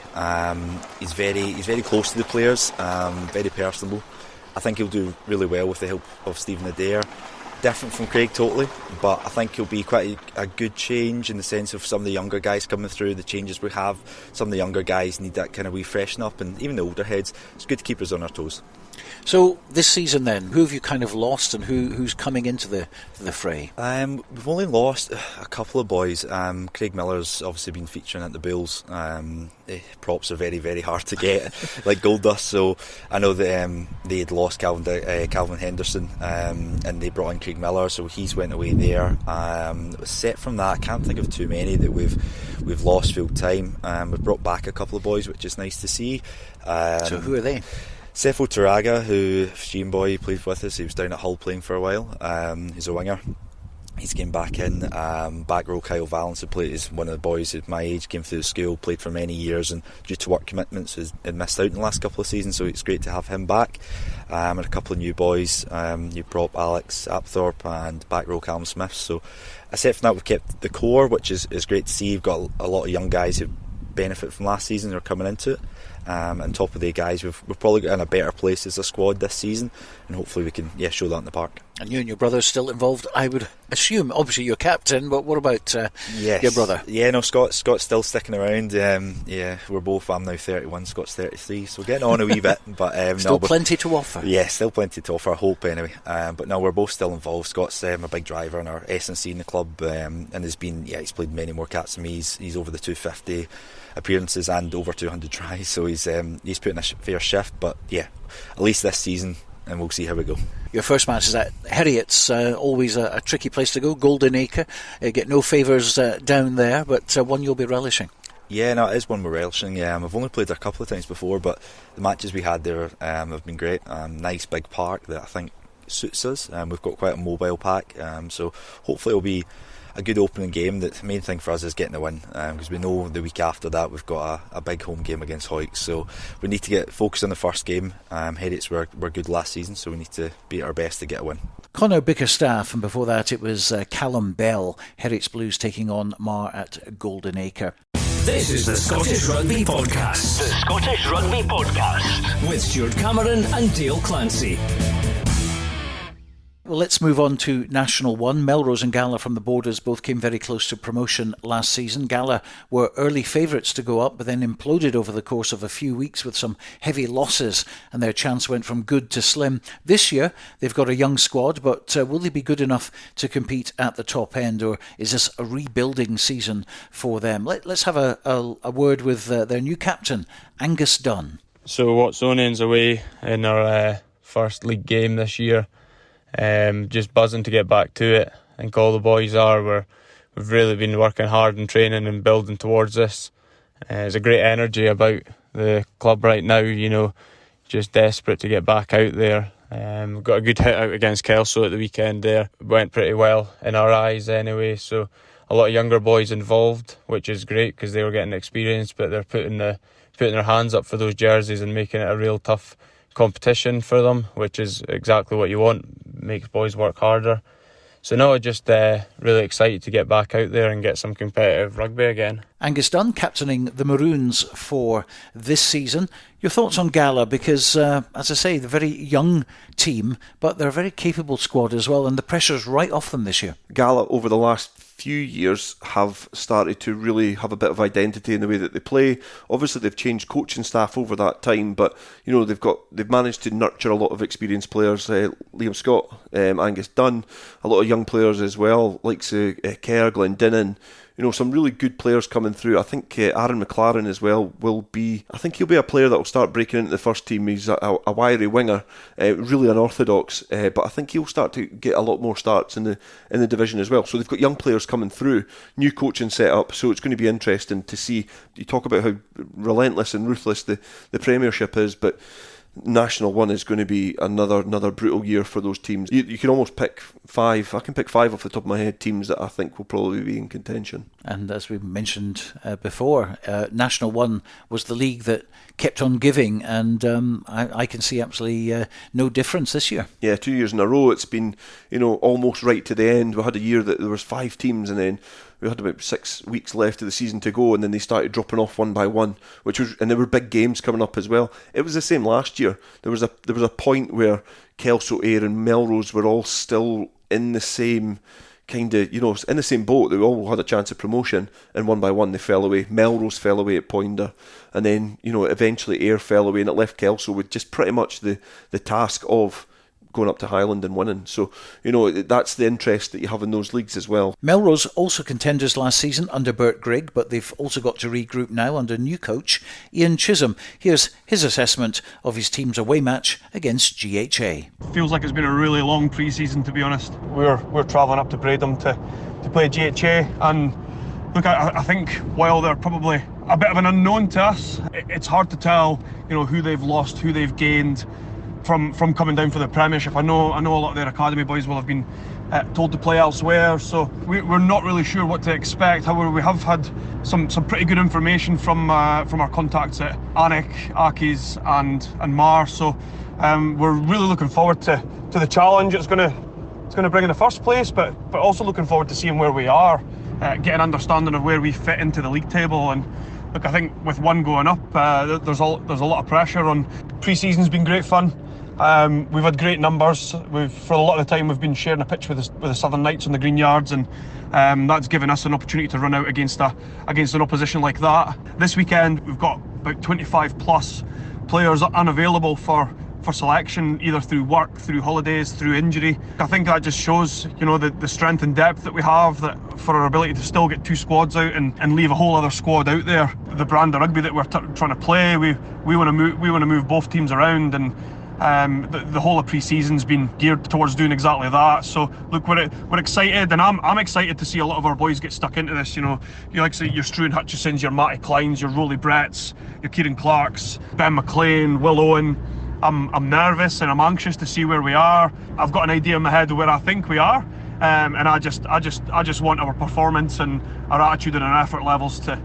He's very close to the players. Very personable. I think he'll do really well with the help of Stephen Adair. Different from Craig totally, but I think he'll be quite a good change in the sense of some of the younger guys coming through, the changes we have. Some of the younger guys need that kind of wee freshen up, and even the older heads, it's good to keep us on our toes. So this season then, who have you kind of lost, and who's coming into the fray? We've only lost a couple of boys. Craig Miller's obviously been featuring at the Bulls. Props are very, very hard to get, like gold dust. So I know that they had lost Calvin Henderson, and they brought in Craig Miller, so he's went away there. Set from that, I can't think of too many that we've lost full time. We've brought back a couple of boys, which is nice to see. So who are they? Sefo Taraga, who Fijian boy, he played with us. He was down at Hull playing for a while. He's a winger. He's came back in. Back row Kyle Valance, who is one of the boys at my age, came through the school, played for many years, and due to work commitments had missed out in the last couple of seasons, so it's great to have him back. And a couple of new boys, new prop Alex Apthorpe and back row Callum Smith. So aside from that, we've kept the core, which is great to see. You've got a lot of young guys who benefit from last season, are coming into it. and top of the guys, we've probably got in a better place as a squad this season, and hopefully we can show that in the park. And you and your brother still involved, I would assume. Obviously you're captain, but what about your brother? Yeah, no, Scott's still sticking around. We're both, I'm now 31, Scott's 33, so we're getting on a wee bit. But still plenty to offer. Yeah, still plenty to offer, I hope anyway. But no, we're both still involved. Scott's a big driver in our S&C in the club, and he's played many more caps than me. He's over the 250 appearances and over 200 tries, so he's put in a fair shift. But yeah, at least this season, and we'll see how we go. Your first match is at Heriot's, always a tricky place to go, Golden Acre. Get no favours down there, but one you'll be relishing. Yeah, no, it is one we're relishing. I've only played there a couple of times before, but the matches we had there have been great. Nice big park that I think suits us. We've got quite a mobile pack, so hopefully it'll be a good opening game. The main thing for us is getting the win, because we know the week after that we've got a big home game against Hoyk, so we need to get focused on the first game. Heriot's were good last season, so we need to be at our best to get a win. Connor Bickerstaff, and before that it was Callum Bell, Heriot's Blues taking on Mar at Golden Acre. This is the Scottish Rugby Podcast. The Scottish Rugby Podcast. With Stuart Cameron and Dale Clancy. Well, let's move on to National 1. Melrose and Gala from the Borders both came very close to promotion last season. Gala were early favourites to go up, but then imploded over the course of a few weeks with some heavy losses, and their chance went from good to slim. This year, they've got a young squad, but will they be good enough to compete at the top end, or is this a rebuilding season for them? Let's have a word with their new captain, Angus Dunn. So Watsonians away in our first league game this year. Just buzzing to get back to it. I think all the boys are. We've really been working hard and training and building towards this. There's a great energy about the club right now, just desperate to get back out there. We've got a good hit out against Kelso at the weekend there. It went pretty well in our eyes anyway, so a lot of younger boys involved, which is great because they were getting experience, but they're putting their hands up for those jerseys and making it a real tough competition for them, which is exactly what you want. Makes boys work harder. So no, just really excited to get back out there and get some competitive rugby again. Angus Dunn captaining the Maroons for this season. Your thoughts on Gala, because as I say, they're a very young team, but they're a very capable squad as well, and the pressure's right off them this year. Gala over the last few years have started to really have a bit of identity in the way that they play. Obviously they've changed coaching staff over that time, but they've managed to nurture a lot of experienced players. Liam Scott, Angus Dunn, a lot of young players as well, like Kerr, Glendinning. Some really good players coming through. I think Aaron McLaren as well I think he'll be a player that will start breaking into the first team. He's a wiry winger, really unorthodox, but I think he'll start to get a lot more starts in the division as well. So they've got young players coming through, new coaching set up, so it's going to be interesting to see. You talk about how relentless and ruthless the Premiership is, but National 1 is going to be another brutal year for those teams. You can almost pick 5. I can pick 5 off the top of my head, teams that I think will probably be in contention. And as we mentioned before, National 1 was the league that kept on giving, and I can see absolutely no difference this year. Yeah, 2 years in a row, it's been almost right to the end. We had a year that there was 5 teams, and then we had about 6 weeks left of the season to go, and then they started dropping off one by one, and there were big games coming up as well. It was the same last year. There was a point where Kelso, Ayr and Melrose were all still in the same kind of, in the same boat. They all had a chance of promotion, and one by one they fell away. Melrose fell away at Poynter, and then eventually Ayr fell away, and it left Kelso with just pretty much the task of going up to Highland and winning. So, that's the interest that you have in those leagues as well. Melrose also contenders last season under Bert Grigg, but they've also got to regroup now under new coach Ian Chisholm. Here's his assessment of his team's away match against GHA. Feels like it's been a really long pre-season, to be honest. We're travelling up to Bradham to play GHA, and look, I think while they're probably a bit of an unknown to us, it's hard to tell who they've lost, who they've gained from coming down for the Premiership. I know a lot of their academy boys will have been told to play elsewhere, so we're not really sure what to expect. However, we have had some pretty good information from our contacts at Alnwick, Accies and Mar, so we're really looking forward to the challenge it's going to bring in the first place, but also looking forward to seeing where we are, get an understanding of where we fit into the league table, and Look, I think with one going up, there's a lot of pressure on. Pre-season's been great fun. We've had great numbers. For a lot of the time we've been sharing a pitch with the Southern Knights on the Green Yards, and that's given us an opportunity to run out against an opposition like that. This weekend we've got about 25 plus players unavailable for selection, either through work, through holidays, through injury. I think that just shows, the strength and depth that we have, that for our ability to still get two squads out and leave a whole other squad out there. The brand of rugby that we're trying to play, we want to move both teams around, and the whole of pre-season's been geared towards doing exactly that. So look, we're excited, and I'm excited to see a lot of our boys get stuck into this. You like say your Struan Hutchisons, your Matty Kleins, your Rolly Bretts, your Kieran Clarks, Ben McLean, Will Owen. I'm nervous and I'm anxious to see where we are. I've got an idea in my head of where I think we are, and I just want our performance and our attitude and our effort levels to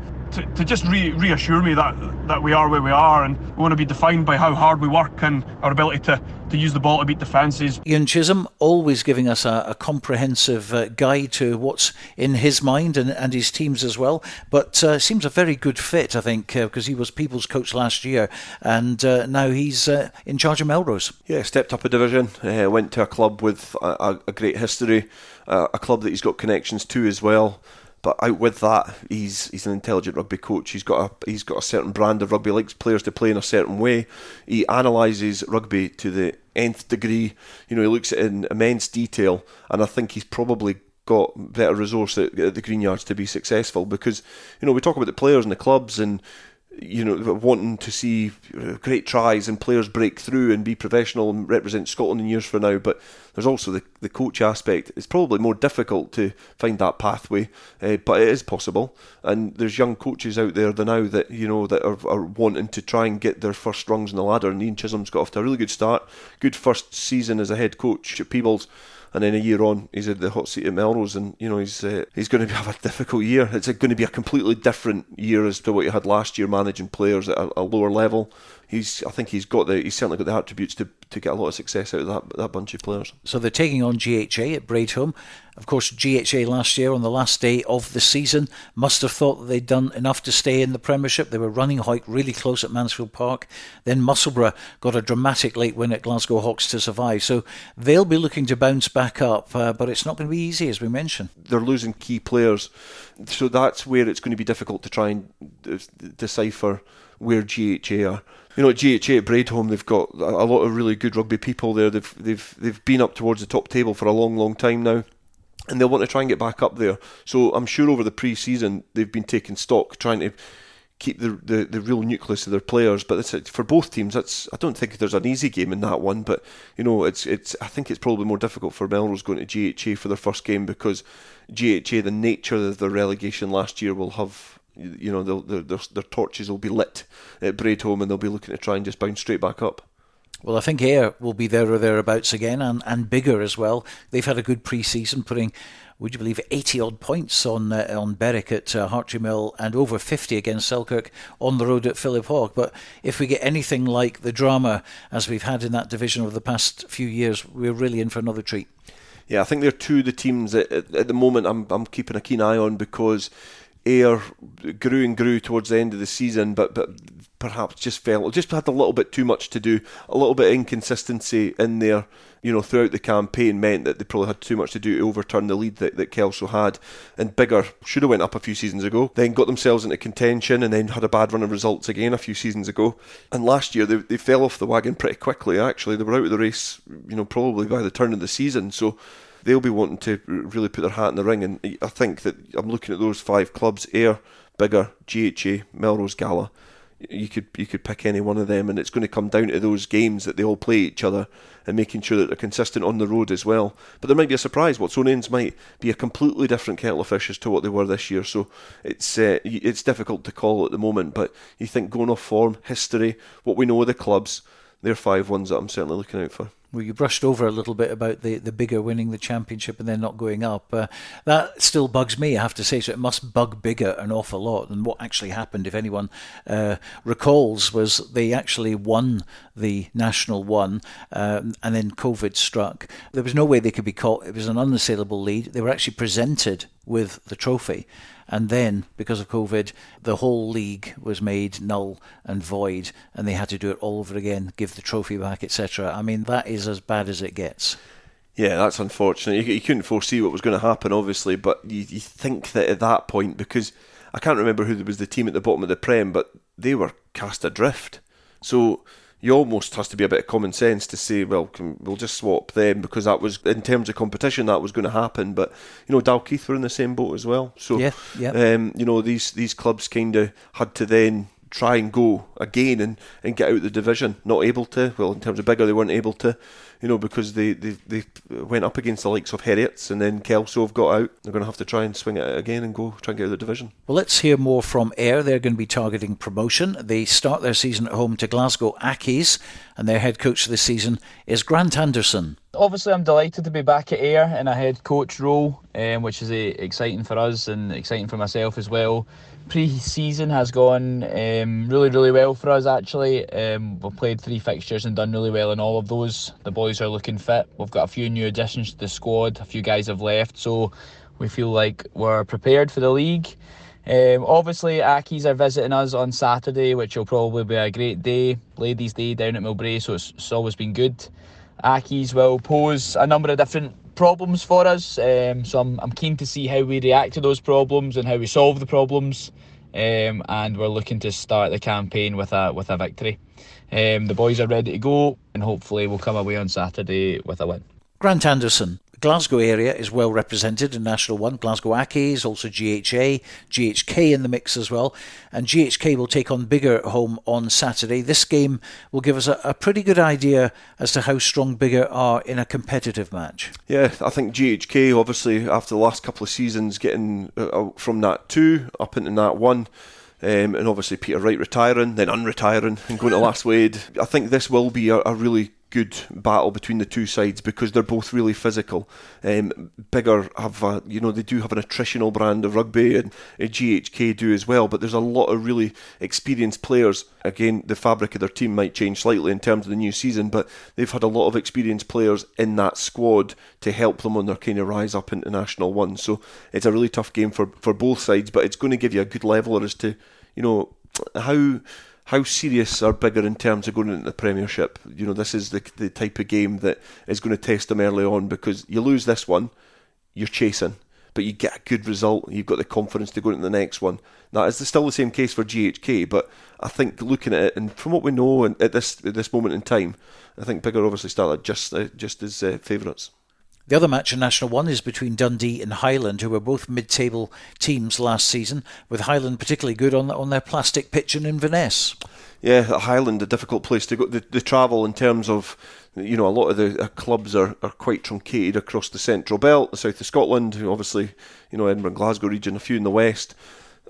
just reassure me that we are where we are, and we want to be defined by how hard we work and our ability to use the ball to beat defences. Ian Chisholm always giving us a comprehensive guide to what's in his mind and his teams as well, but seems a very good fit, I think, because he was People's coach last year, and now he's in charge of Melrose. Yeah, stepped up a division, went to a club with a great history, a club that he's got connections to as well. But out with that, he's an intelligent rugby coach. He's got a certain brand of rugby, likes players to play in a certain way. He analyses rugby to the nth degree. He looks at it in immense detail, and I think he's probably got better resource at the Green Yards to be successful, because we talk about the players and the clubs and wanting to see great tries and players break through and be professional and represent Scotland in years from now, but there's also the coach aspect. It's probably more difficult to find that pathway, but it is possible, and there's young coaches out there now that that are wanting to try and get their first rungs on the ladder, and Ian Chisholm's got off to a really good start, good first season as a head coach at Peebles. And then a year on, he's at the hot seat at Melrose, and he's going to have a difficult year. It's going to be a completely different year as to what he had last year, managing players at a lower level. I think he's certainly got the attributes to get a lot of success out of that bunch of players. So they're taking on GHA at Braidholme. Of course, GHA last year on the last day of the season must have thought that they'd done enough to stay in the Premiership. They were running Hawick really close at Mansfield Park. Then Musselburgh got a dramatic late win at Glasgow Hawks to survive. So they'll be looking to bounce back up, but it's not going to be easy, as we mentioned. They're losing key players, so that's where it's going to be difficult to try and decipher where GHA are. At GHA at Braidholme, they've got a lot of really good rugby people there. They've been up towards the top table for a long, long time now, and they'll want to try and get back up there. So I'm sure over the pre-season they've been taking stock, trying to keep the real nucleus of their players. But for both teams, I don't think there's an easy game in that one. But I think it's probably more difficult for Melrose going to GHA for their first game, because GHA, the nature of their relegation last year, will have. Their torches will be lit at Braidholme, and they'll be looking to try and just bounce straight back up. Well, I think Ayr will be there or thereabouts again, and bigger as well. They've had a good pre-season, putting, would you believe, 80-odd points on Berwick at Hartree Mill, and over 50 against Selkirk on the road at Philip Hawke. But if we get anything like the drama as we've had in that division over the past few years, we're really in for another treat. Yeah, I think they're two of the teams that at the moment I'm keeping a keen eye on, because Ayr grew towards the end of the season, but perhaps just had a little bit too much to do. A little bit of inconsistency in there, throughout the campaign meant that they probably had too much to do to overturn the lead that Kelso had. And Biggar should have went up a few seasons ago, then got themselves into contention, and then had a bad run of results again a few seasons ago. And last year they fell off the wagon pretty quickly. Actually, they were out of the race, probably by the turn of the season. So they'll be wanting to really put their hat in the ring, and I think that I'm looking at those 5 clubs: Ayr, Biggar, GHA, Melrose, Gala. You could pick any one of them, and it's going to come down to those games that they all play each other and making sure that they're consistent on the road as well. But there might be a surprise. What's own ends might be a completely different kettle of fish as to what they were this year. So it's difficult to call at the moment. But you think, going off form, history, what we know of the clubs, they're 5 ones that I'm certainly looking out for. Well, you brushed over a little bit about the Biggar winning the championship and then not going up. That still bugs me, I have to say. So it must bug Biggar an awful lot. And what actually happened, if anyone recalls, was they actually won the National One, and then COVID struck. There was no way they could be caught. It was an unassailable lead. They were actually presented with the trophy. and then, because of COVID, the whole league was made null and void, and they had to do it all over again, give the trophy back, etc. I mean, that is as bad as it gets. Yeah, that's unfortunate. You couldn't foresee what was going to happen, obviously, but you think that at that point, because I can't remember who was the team at the bottom of the Prem, but they were cast adrift. So you almost has to be a bit of common sense to say, well, we'll just swap them, because that was, in terms of competition, that was going to happen. But, Dalkeith were in the same boat as well. So, these clubs kind of had to then try and go again and get out of the division. Not able to. Well, in terms of Biggar, they weren't able to, because they went up against the likes of Heriots, and then Kelso have got out. They're going to have to try and swing it again and go try and get out of the division. Well, let's hear more from Ayr. They're going to be targeting promotion. They start their season at home to Glasgow Accies, and their head coach this season is Grant Anderson. Obviously, I'm delighted to be back at Ayr in a head coach role, which is exciting for us and exciting for myself as well. Pre-season has gone really, really well for us, actually. We've played 3 fixtures and done really well in all of those. The boys are looking fit. We've got a few new additions to the squad. A few guys have left, so we feel like we're prepared for the league. Obviously, Accies are visiting us on Saturday, which will probably be a great day. Ladies' Day down at Milbrae, so it's always been good. Accies will pose a number of different problems for us, so I'm keen to see how we react to those problems and how we solve the problems, and we're looking to start the campaign with a victory. The boys are ready to go, and hopefully we'll come away on Saturday with a win. Grant Anderson. Glasgow area is well represented in National 1. Glasgow Accies, also GHA, GHK in the mix as well. And GHK will take on Biggar at home on Saturday. This game will give us a pretty good idea as to how strong Biggar are in a competitive match. Yeah, I think GHK, obviously, after the last couple of seasons, getting from Nat 2 up into Nat 1, and obviously Peter Wright retiring, then unretiring and going to Last Wade. I think this will be a really good battle between the two sides, because they're both really physical. Biggar have they do have an attritional brand of rugby, and GHK do as well, but there's a lot of really experienced players. Again, the fabric of their team might change slightly in terms of the new season, but they've had a lot of experienced players in that squad to help them on their kind of rise up into National 1. So it's a really tough game for both sides, but it's going to give you a good leveler as to how serious are Biggar in terms of going into the Premiership. This is the type of game that is going to test them early on, because you lose this one, you're chasing, but you get a good result, you've got the confidence to go into the next one. That is still the same case for GHK, but I think looking at it, and from what we know at this moment in time, I think Biggar obviously started just as favourites. The other match in National 1 is between Dundee and Highland, who were both mid-table teams last season, with Highland particularly good on their plastic pitch in Inverness. Yeah, Highland, a difficult place to go. The travel in terms of, a lot of the clubs are quite truncated across the central belt, the south of Scotland, obviously, Edinburgh and Glasgow region, a few in the west.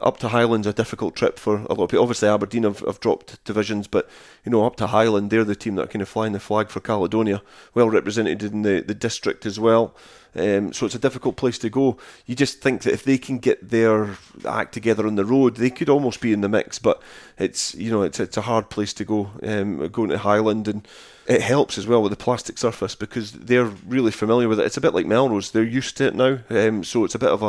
Up to Highland's a difficult trip for a lot of people. Obviously Aberdeen have dropped divisions, but up to Highland, they're the team that are kind of flying the flag for Caledonia, well represented in the district as well. So it's a difficult place to go. You just think that if they can get their act together on the road, they could almost be in the mix, but it's a hard place to go, going to Highland, and it helps as well with the plastic surface, because they're really familiar with it. It's a bit like Melrose, they're used to it now, so it's a bit of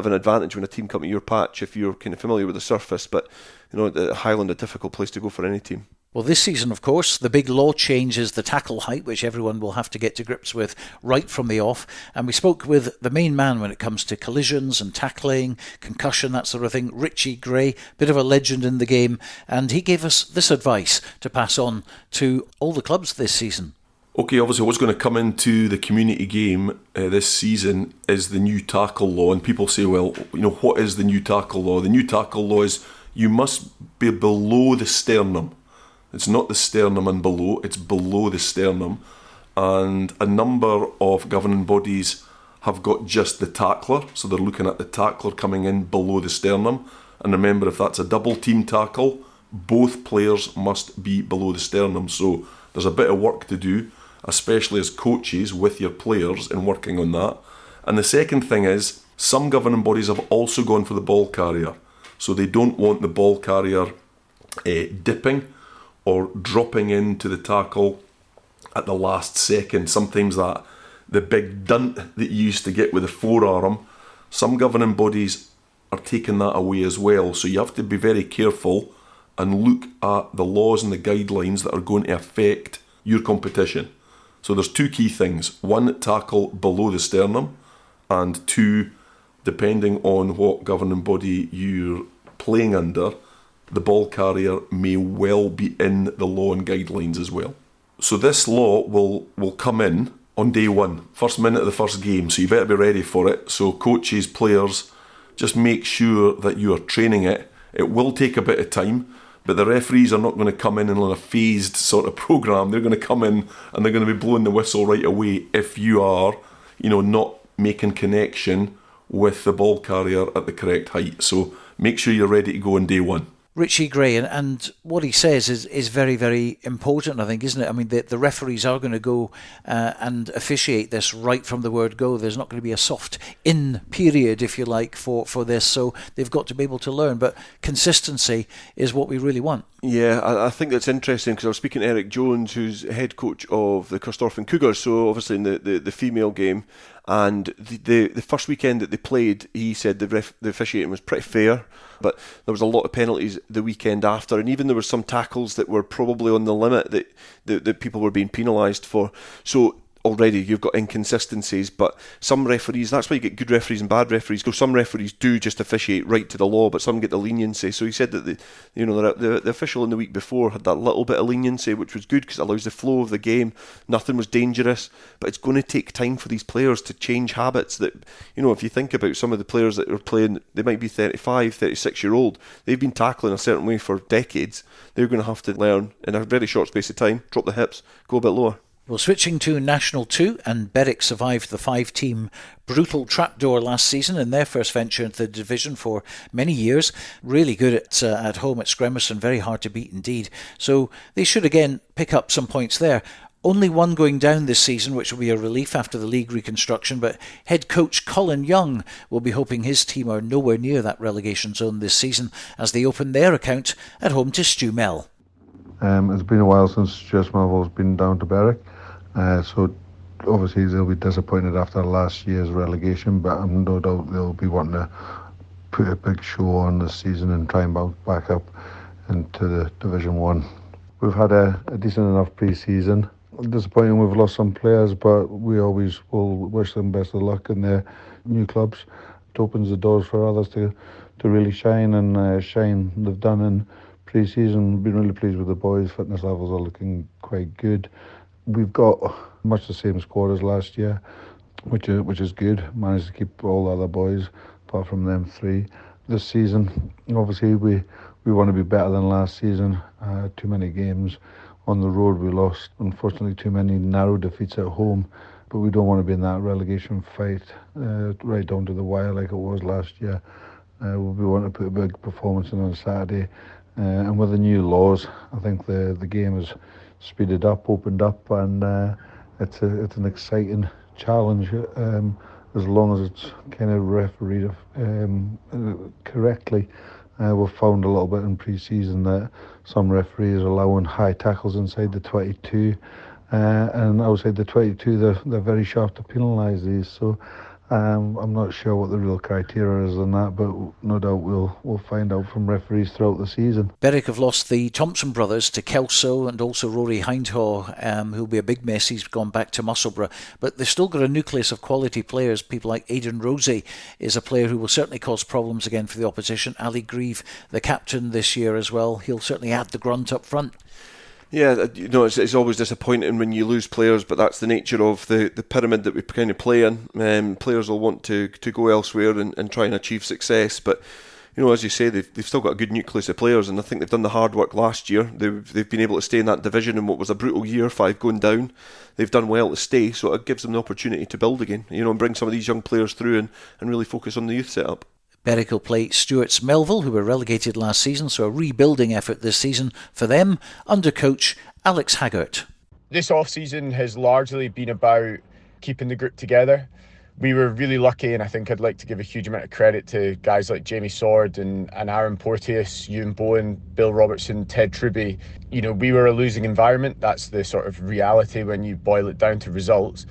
an advantage when a team come to your patch if you're kind of familiar with the surface. But Highland, a difficult place to go for any team. Well, this season, of course, the big law change is the tackle height, which everyone will have to get to grips with right from the off. And we spoke with the main man when it comes to collisions and tackling, concussion, that sort of thing, Richie Gray, bit of a legend in the game. And he gave us this advice to pass on to all the clubs this season. Okay, obviously what's going to come into the community game this season is the new tackle law, and people say, well, what is the new tackle law? The new tackle law is you must be below the sternum. It's not the sternum and below, it's below the sternum. And a number of governing bodies have got just the tackler, so they're looking at the tackler coming in below the sternum. And remember, if that's a double team tackle, both players must be below the sternum. So there's a bit of work to do, especially as coaches with your players in working on that. And the second thing is, some governing bodies have also gone for the ball carrier. So they don't want the ball carrier dipping or dropping into the tackle at the last second. Sometimes that the big dunt that you used to get with the forearm, some governing bodies are taking that away as well. So you have to be very careful and look at the laws and the guidelines that are going to affect your competition. So there's two key things. One, tackle below the sternum, and two, depending on what governing body you're playing under, the ball carrier may well be in the law and guidelines as well. So this law will come in on day one, first minute of the first game, so you better be ready for it. So coaches, players, just make sure that you are training it. It will take a bit of time, but the referees are not going to come in on a phased sort of programme. They're going to come in and they're going to be blowing the whistle right away if you are, not making connection with the ball carrier at the correct height. So make sure you're ready to go on day one. Richie Gray, and what he says is very, very important, I think, isn't it? I mean, the referees are going to go and officiate this right from the word go. There's not going to be a soft in period, if you like, for this. So they've got to be able to learn. But consistency is what we really want. Yeah, I think that's interesting, because I was speaking to Eric Jones, who's head coach of the Christopherson Cougars, so obviously in the female game. And the first weekend that they played, he said the officiating was pretty fair, but there was a lot of penalties the weekend after, and even there were some tackles that were probably on the limit that people were being penalised for. So already you've got inconsistencies, but some referees, that's why you get good referees and bad referees, because some referees do just officiate right to the law, but some get the leniency. So he said that the official in the week before had that little bit of leniency, which was good because it allows the flow of the game. Nothing was dangerous, but it's going to take time for these players to change habits that, if you think about some of the players that are playing, they might be 35, 36-year-old, they've been tackling a certain way for decades. They're going to have to learn in a very short space of time, drop the hips, go a bit lower. Well, switching to National 2, and Berwick survived the 5-team brutal trapdoor last season in their first venture into the division for many years. Really good at home at Scremerson, very hard to beat indeed. So they should again pick up some points there. Only one going down this season, which will be a relief after the league reconstruction, but head coach Colin Young will be hoping his team are nowhere near that relegation zone this season as they open their account at home to Stewmel. It's been a while since Stuart Melville's been down to Berwick, so obviously they'll be disappointed after last year's relegation, but I'm no doubt they'll be wanting to put a big show on this season and try and bounce back up into the Division 1. We've had a decent enough pre-season. Disappointing we've lost some players, but we always will wish them best of luck in their new clubs. It opens the doors for others to really shine, and shine they've done in pre-season. Been really pleased with the boys. Fitness levels are looking quite good. We've got much the same squad as last year, which is good. Managed to keep all the other boys apart from them three this season. Obviously we want to be better than last season. Too many games on the road we lost. Unfortunately, too many narrow defeats at home, but we don't want to be in that relegation fight right down to the wire like it was last year. We want to put a big performance in on Saturday. And with the new laws, I think the game is speeded up, opened up, and it's an exciting challenge as long as it's kind of refereed correctly. We've found a little bit in pre-season that some referees are allowing high tackles inside the 22, and outside the 22 they're very sharp to penalise these. So I'm not sure what the real criteria is on that, but no doubt we'll find out from referees throughout the season. Berwick have lost the Thompson brothers to Kelso and also Rory Hindhaugh, who'll be a big mess. He's gone back to Musselburgh, but they've still got a nucleus of quality players. People like Aidan Rosey is a player who will certainly cause problems again for the opposition. Ali Grieve, the captain this year as well, he'll certainly add the grunt up front. Yeah, it's always disappointing when you lose players, but that's the nature of the pyramid that we kind of play in. Players will want to go elsewhere and try and achieve success, but as you say, they've still got a good nucleus of players, and I think they've done the hard work last year. They've been able to stay in that division in what was a brutal year, 5 going down. They've done well to stay, so it gives them the opportunity to build again, and bring some of these young players through and really focus on the youth setup. Berwick will play Stuart's Melville, who were relegated last season, so a rebuilding effort this season for them under coach Alex Haggart. This off-season has largely been about keeping the group together. We were really lucky, and I think I'd like to give a huge amount of credit to guys like Jamie Sword and Aaron Porteous, Ewan Bowen, Bill Robertson, Ted Truby. We were a losing environment. That's the sort of reality when you boil it down to results.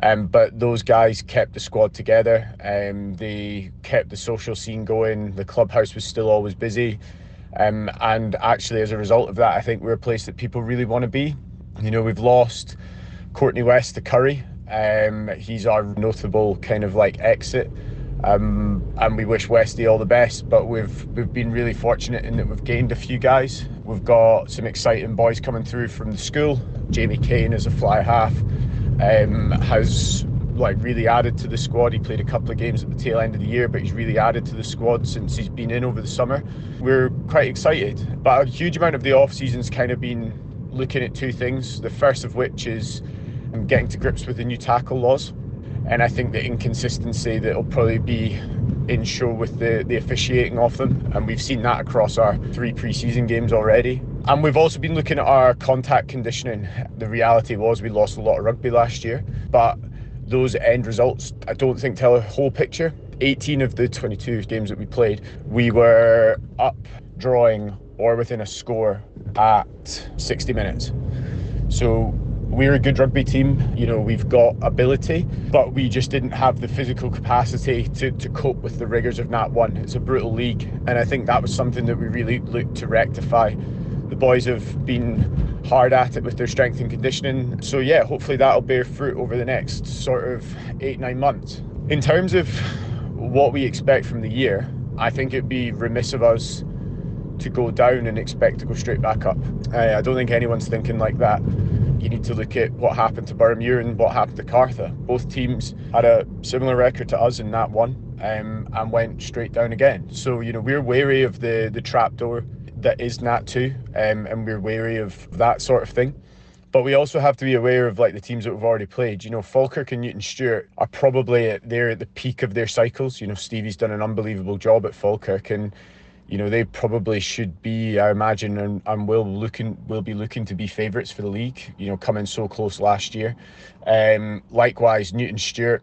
But those guys kept the squad together. They kept the social scene going. The clubhouse was still always busy. And actually, as a result of that, I think we're a place that people really want to be. We've lost Courtney West to Curry. He's our notable kind of like exit. And we wish Westy all the best, but we've been really fortunate in that we've gained a few guys. We've got some exciting boys coming through from the school. Jamie Kane is a fly half, has really added to the squad. He played a couple of games at the tail end of the year, but he's really added to the squad since he's been in over the summer. We're quite excited, but a huge amount of the off season's kind of been looking at two things. The first of which is getting to grips with the new tackle laws. And I think the inconsistency that will probably be in show with the officiating of them. And we've seen that across our 3 pre-season games already. And we've also been looking at our contact conditioning. The reality was we lost a lot of rugby last year, but those end results I don't think tell a whole picture. 18 of the 22 games that we played, we were up, drawing, or within a score at 60 minutes. So we're a good rugby team, we've got ability, but we just didn't have the physical capacity to cope with the rigours of Nat 1. It's a brutal league, and I think that was something that we really looked to rectify. The boys have been hard at it with their strength and conditioning, so yeah, hopefully that'll bear fruit over the next sort of 8-9 months. In terms of what we expect from the year, I think it'd be remiss of us to go down and expect to go straight back up. I don't think anyone's thinking like that. You need to look at what happened to Boroughmuir and what happened to Cartha. Both teams had a similar record to us in Nat 1 and went straight down again. So, we're wary of the trapdoor that is Nat 2 and we're wary of that sort of thing. But we also have to be aware of the teams that we've already played. Falkirk and Newton Stewart are probably at the peak of their cycles. Stevie's done an unbelievable job at Falkirk, and they probably should be, I imagine, and will be looking to be favourites for the league, coming so close last year. Likewise, Newton Stewart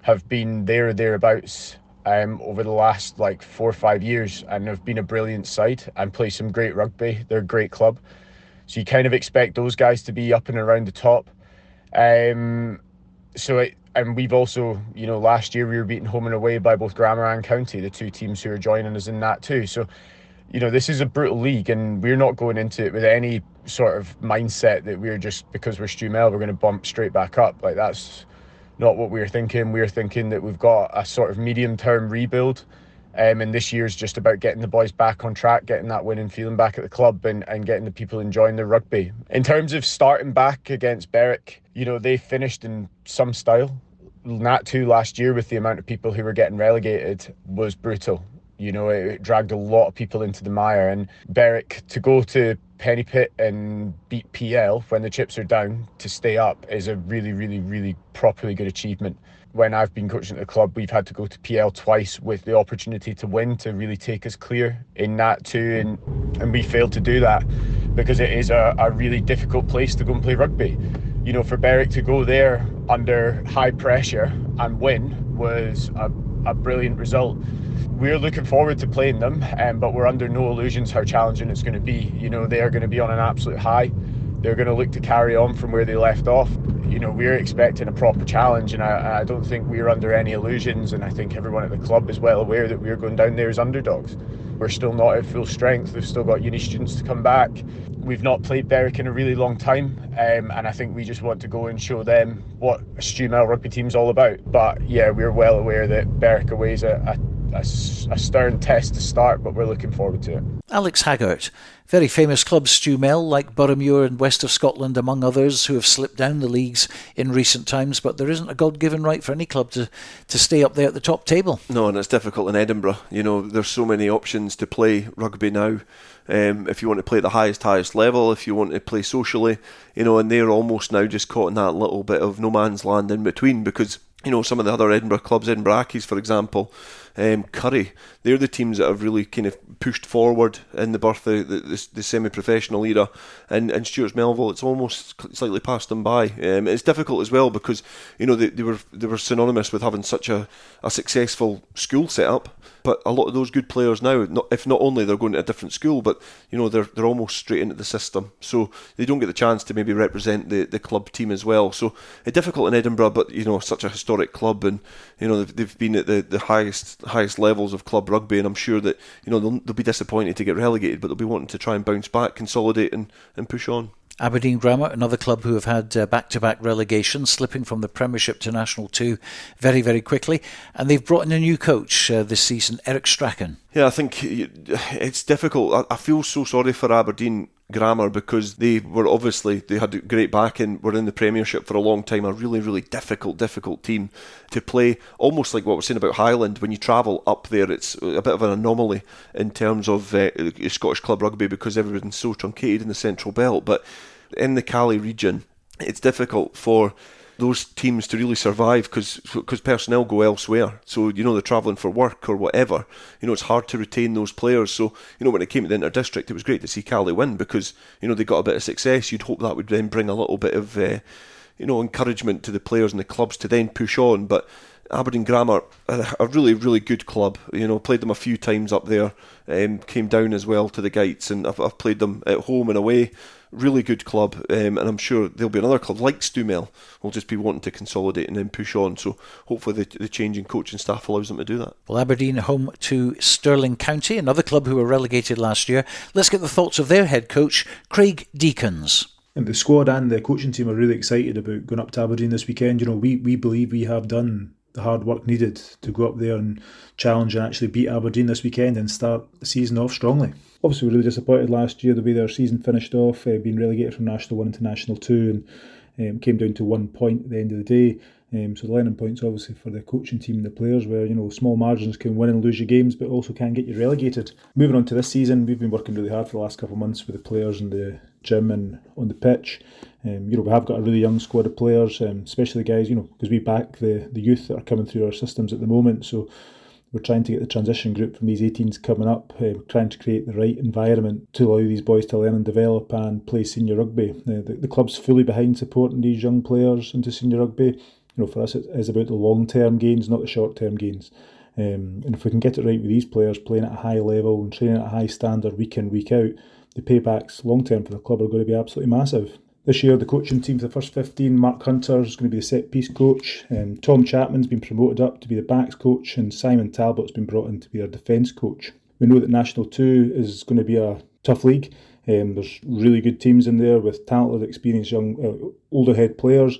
have been there or thereabouts over the last 4 or 5 years and have been a brilliant side and play some great rugby. They're a great club. So you kind of expect those guys to be up and around the top. And we've also, last year we were beaten home and away by both Grammar and County, the 2 teams who are joining us in that too. So, this is a brutal league, and we're not going into it with any sort of mindset that we're just, because we're Stumel, we're going to bump straight back up. That's not what we're thinking. We're thinking that we've got a sort of medium-term rebuild, and this year's just about getting the boys back on track, getting that winning feeling back at the club, and getting the people enjoying their rugby. In terms of starting back against Berwick, they finished in some style. Nat 2 last year, with the amount of people who were getting relegated, was brutal. It dragged a lot of people into the mire, and Berwick to go to Pennypit and beat PL when the chips are down to stay up is a really, really, really properly good achievement. When I've been coaching at the club, we've had to go to PL twice with the opportunity to win, to really take us clear in Nat 2, and we failed to do that because it is a really difficult place to go and play rugby. For Berwick to go there under high pressure and win was a brilliant result. We're looking forward to playing them, but we're under no illusions how challenging it's going to be. They are going to be on an absolute high. They're going to look to carry on from where they left off. We're expecting a proper challenge, and I don't think we're under any illusions, and I think everyone at the club is well aware that we're going down there as underdogs. We're still not at full strength. We've still got uni students to come back. We've not played Berwick in a really long time, and I think we just want to go and show them what a Stumel rugby team's all about. But yeah, we're well aware that Berwick away is a stern test to start, but we're looking forward to it. Alex Haggart, very famous clubs, Stumel, like Boroughmuir and West of Scotland, among others, who have slipped down the leagues in recent times, but there isn't a God-given right for any club to stay up there at the top table. No, and it's difficult in Edinburgh. There's so many options to play rugby now. If you want to play at the highest level, if you want to play socially, and they're almost now just caught in that little bit of no man's land in between, because some of the other Edinburgh clubs, Edinburgh Accies, for example, Curry. They're the teams that have really kind of pushed forward in the birth of the semi-professional era, and Stuart Melville, it's almost slightly passed them by. It's difficult as well because they were synonymous with having such a successful school setup, but a lot of those good players now, if not only they're going to a different school, but they're almost straight into the system, so they don't get the chance to maybe represent the club team as well. So it's difficult in Edinburgh, but such a historic club, and they've been at the highest levels of club rugby, and I'm sure that they'll be disappointed to get relegated, but they'll be wanting to try and bounce back, consolidate and push on. Aberdeen Grammar, another club who have had back-to-back relegations, slipping from the Premiership to National 2 very, very quickly. And they've brought in a new coach this season, Eric Strachan. Yeah, I think it's difficult. I feel so sorry for Aberdeen Grammar because they had great backing, were in the Premiership for a long time, a really, really difficult team to play. Almost like what we're saying about Highland, when you travel up there, it's a bit of an anomaly in terms of Scottish Club Rugby because everything's so truncated in the Central Belt. But in the Cali region, it's difficult for those teams to really survive because personnel go elsewhere. So, they're travelling for work or whatever. It's hard to retain those players. So, when it came to the Inter-District, it was great to see Cali win because, they got a bit of success. You'd hope that would then bring a little bit of, encouragement to the players and the clubs to then push on. But Aberdeen Grammar, a really, really good club. Played them a few times up there. Came down as well to the Gates, and I've played them at home and away. Really good club, and I'm sure there'll be another club like Stumel will just be wanting to consolidate and then push on. So hopefully the changing coaching staff allows them to do that. Well, Aberdeen home to Stirling County, another club who were relegated last year. Let's get the thoughts of their head coach, Craig Deakins. And the squad and the coaching team are really excited about going up to Aberdeen this weekend. We believe we have done the hard work needed to go up there and challenge and actually beat Aberdeen this weekend and start the season off strongly. Obviously, we were really disappointed last year the way their season finished off, being relegated from National 1 into National 2 and came down to 1 point at the end of the day. So the learning points obviously for the coaching team and the players where, small margins can win and lose your games but also can get you relegated. Moving on to this season, we've been working really hard for the last couple of months with the players in the gym and on the pitch. We have got a really young squad of players, especially the guys, because we back the youth that are coming through our systems at the moment. So we're trying to get the transition group from these 18s coming up, trying to create the right environment to allow these boys to learn and develop and play senior rugby. The club's fully behind supporting these young players into senior rugby. For us, it is about the long-term gains, not the short-term gains. And if we can get it right with these players playing at a high level and training at a high standard week in, week out, the paybacks long-term for the club are going to be absolutely massive. This year, the coaching team for the first 15, Mark Hunter is going to be the set-piece coach. Tom Chapman's been promoted up to be the backs coach, and Simon Talbot's been brought in to be our defence coach. We know that National 2 is going to be a tough league. There's really good teams in there with talented, experienced young, older head players.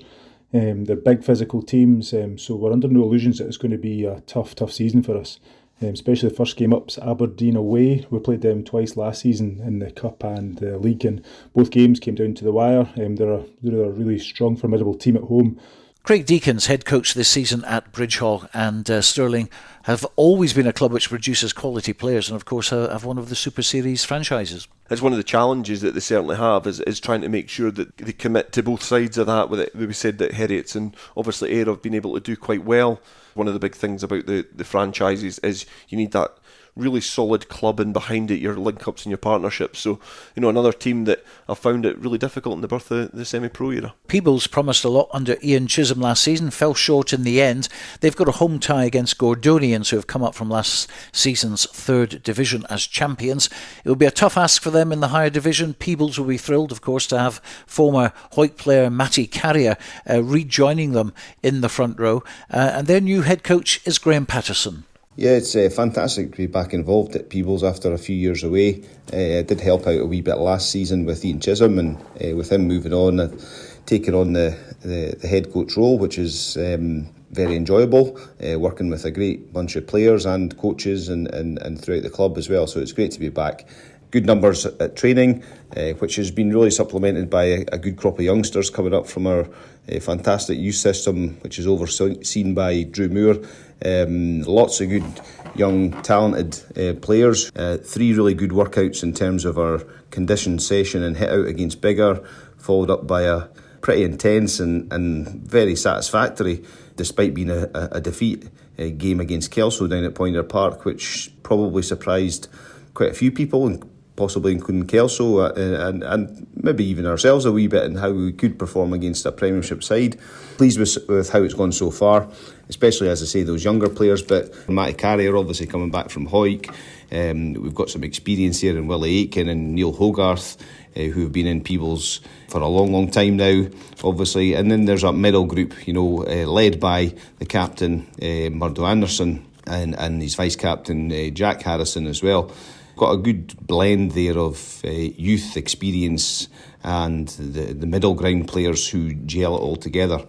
They're big physical teams, so we're under no illusions that it's going to be a tough season for us. Especially the first game up's Aberdeen away. We played them twice last season in the Cup and the League, and both games came down to the wire. They're a really strong, formidable team at home. Craig Deakins, head coach this season at Bridgehall, and Stirling have always been a club which produces quality players and of course have one of the Super Series franchises. It's one of the challenges that they certainly have is trying to make sure that they commit to both sides of that. With it, we said that Heriots and obviously Ayr have been able to do quite well. One of the big things about the franchises is you need that really solid club and behind it, your link-ups and your partnerships. So, another team that I found it really difficult in the birth of the semi-pro era. Peebles promised a lot under Ian Chisholm last season, fell short in the end. They've got a home tie against Gordonians, who have come up from last season's third division as champions. It will be a tough ask for them in the higher division. Peebles will be thrilled, of course, to have former Hoyt player Matty Carrier rejoining them in the front row. And their new head coach is Graham Patterson. Yeah, it's fantastic to be back involved at Peebles after a few years away. I did help out a wee bit last season with Ian Chisholm, and with him moving on, taking on the head coach role, which is very enjoyable, working with a great bunch of players and coaches and throughout the club as well. So it's great to be back. Good numbers at training, which has been really supplemented by a good crop of youngsters coming up from our fantastic youth system, which is overseen by Drew Moore. Lots of good young talented players. 3 really good workouts in terms of our condition session and hit out against Biggar, followed up by a pretty intense and very satisfactory, despite being a defeat, game against Kelso down at Pointer Park, which probably surprised quite a few people, and possibly including Kelso and maybe even ourselves a wee bit, in how we could perform against a Premiership side. Pleased with how it's gone so far, especially, as I say, those younger players. But Matty Carrier obviously coming back from Hawick. We've got some experience here in Willie Aitken and Neil Hogarth, who have been in Peebles for a long time now, obviously. And then there's a middle group, led by the captain, Murdo Anderson, and his vice-captain, Jack Harrison, as well. Got a good blend there of youth experience and the middle ground players who gel it all together.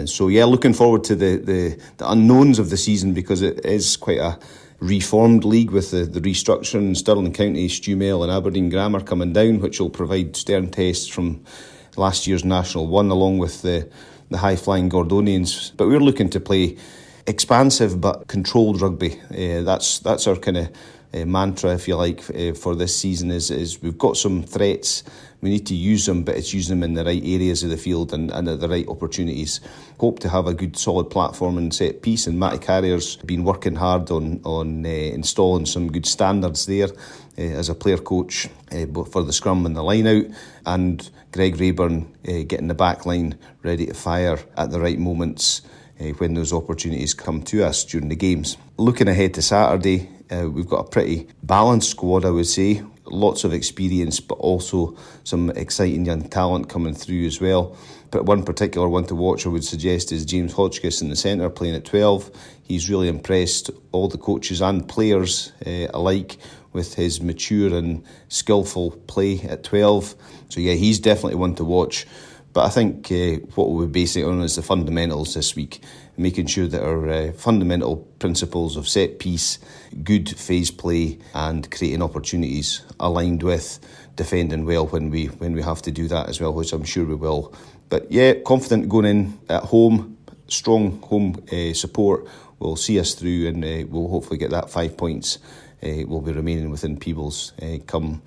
So looking forward to the unknowns of the season, because it is quite a reformed league with the restructuring. Stirling County, Stewmail and Aberdeen Grammar coming down, which will provide stern tests from last year's National 1, along with the high-flying Gordonians. But we're looking to play expansive but controlled rugby. That's our kind of mantra, if you like, for this season is we've got some threats, we need to use them, but it's using them in the right areas of the field and at the right opportunities. Hope to have a good solid platform and set piece, and Matty Carrier's been working hard on installing some good standards there as a player coach, both for the scrum and the line out, and Greg Rayburn getting the back line ready to fire at the right moments when those opportunities come to us during the games. Looking ahead to Saturday, we've got a pretty balanced squad, I would say. Lots of experience, but also some exciting young talent coming through as well. But one particular one to watch, I would suggest, is James Hodgkiss in the centre, playing at 12. He's really impressed all the coaches and players alike with his mature and skillful play at 12. So he's definitely one to watch. But I think what we'll be basing it on is the fundamentals this week, making sure that our fundamental principles of set piece, good phase play and creating opportunities aligned with defending well when we have to do that as well, which I'm sure we will. But confident going in at home, strong home support will see us through, and we'll hopefully get that 5 points. We'll be remaining within Peebles come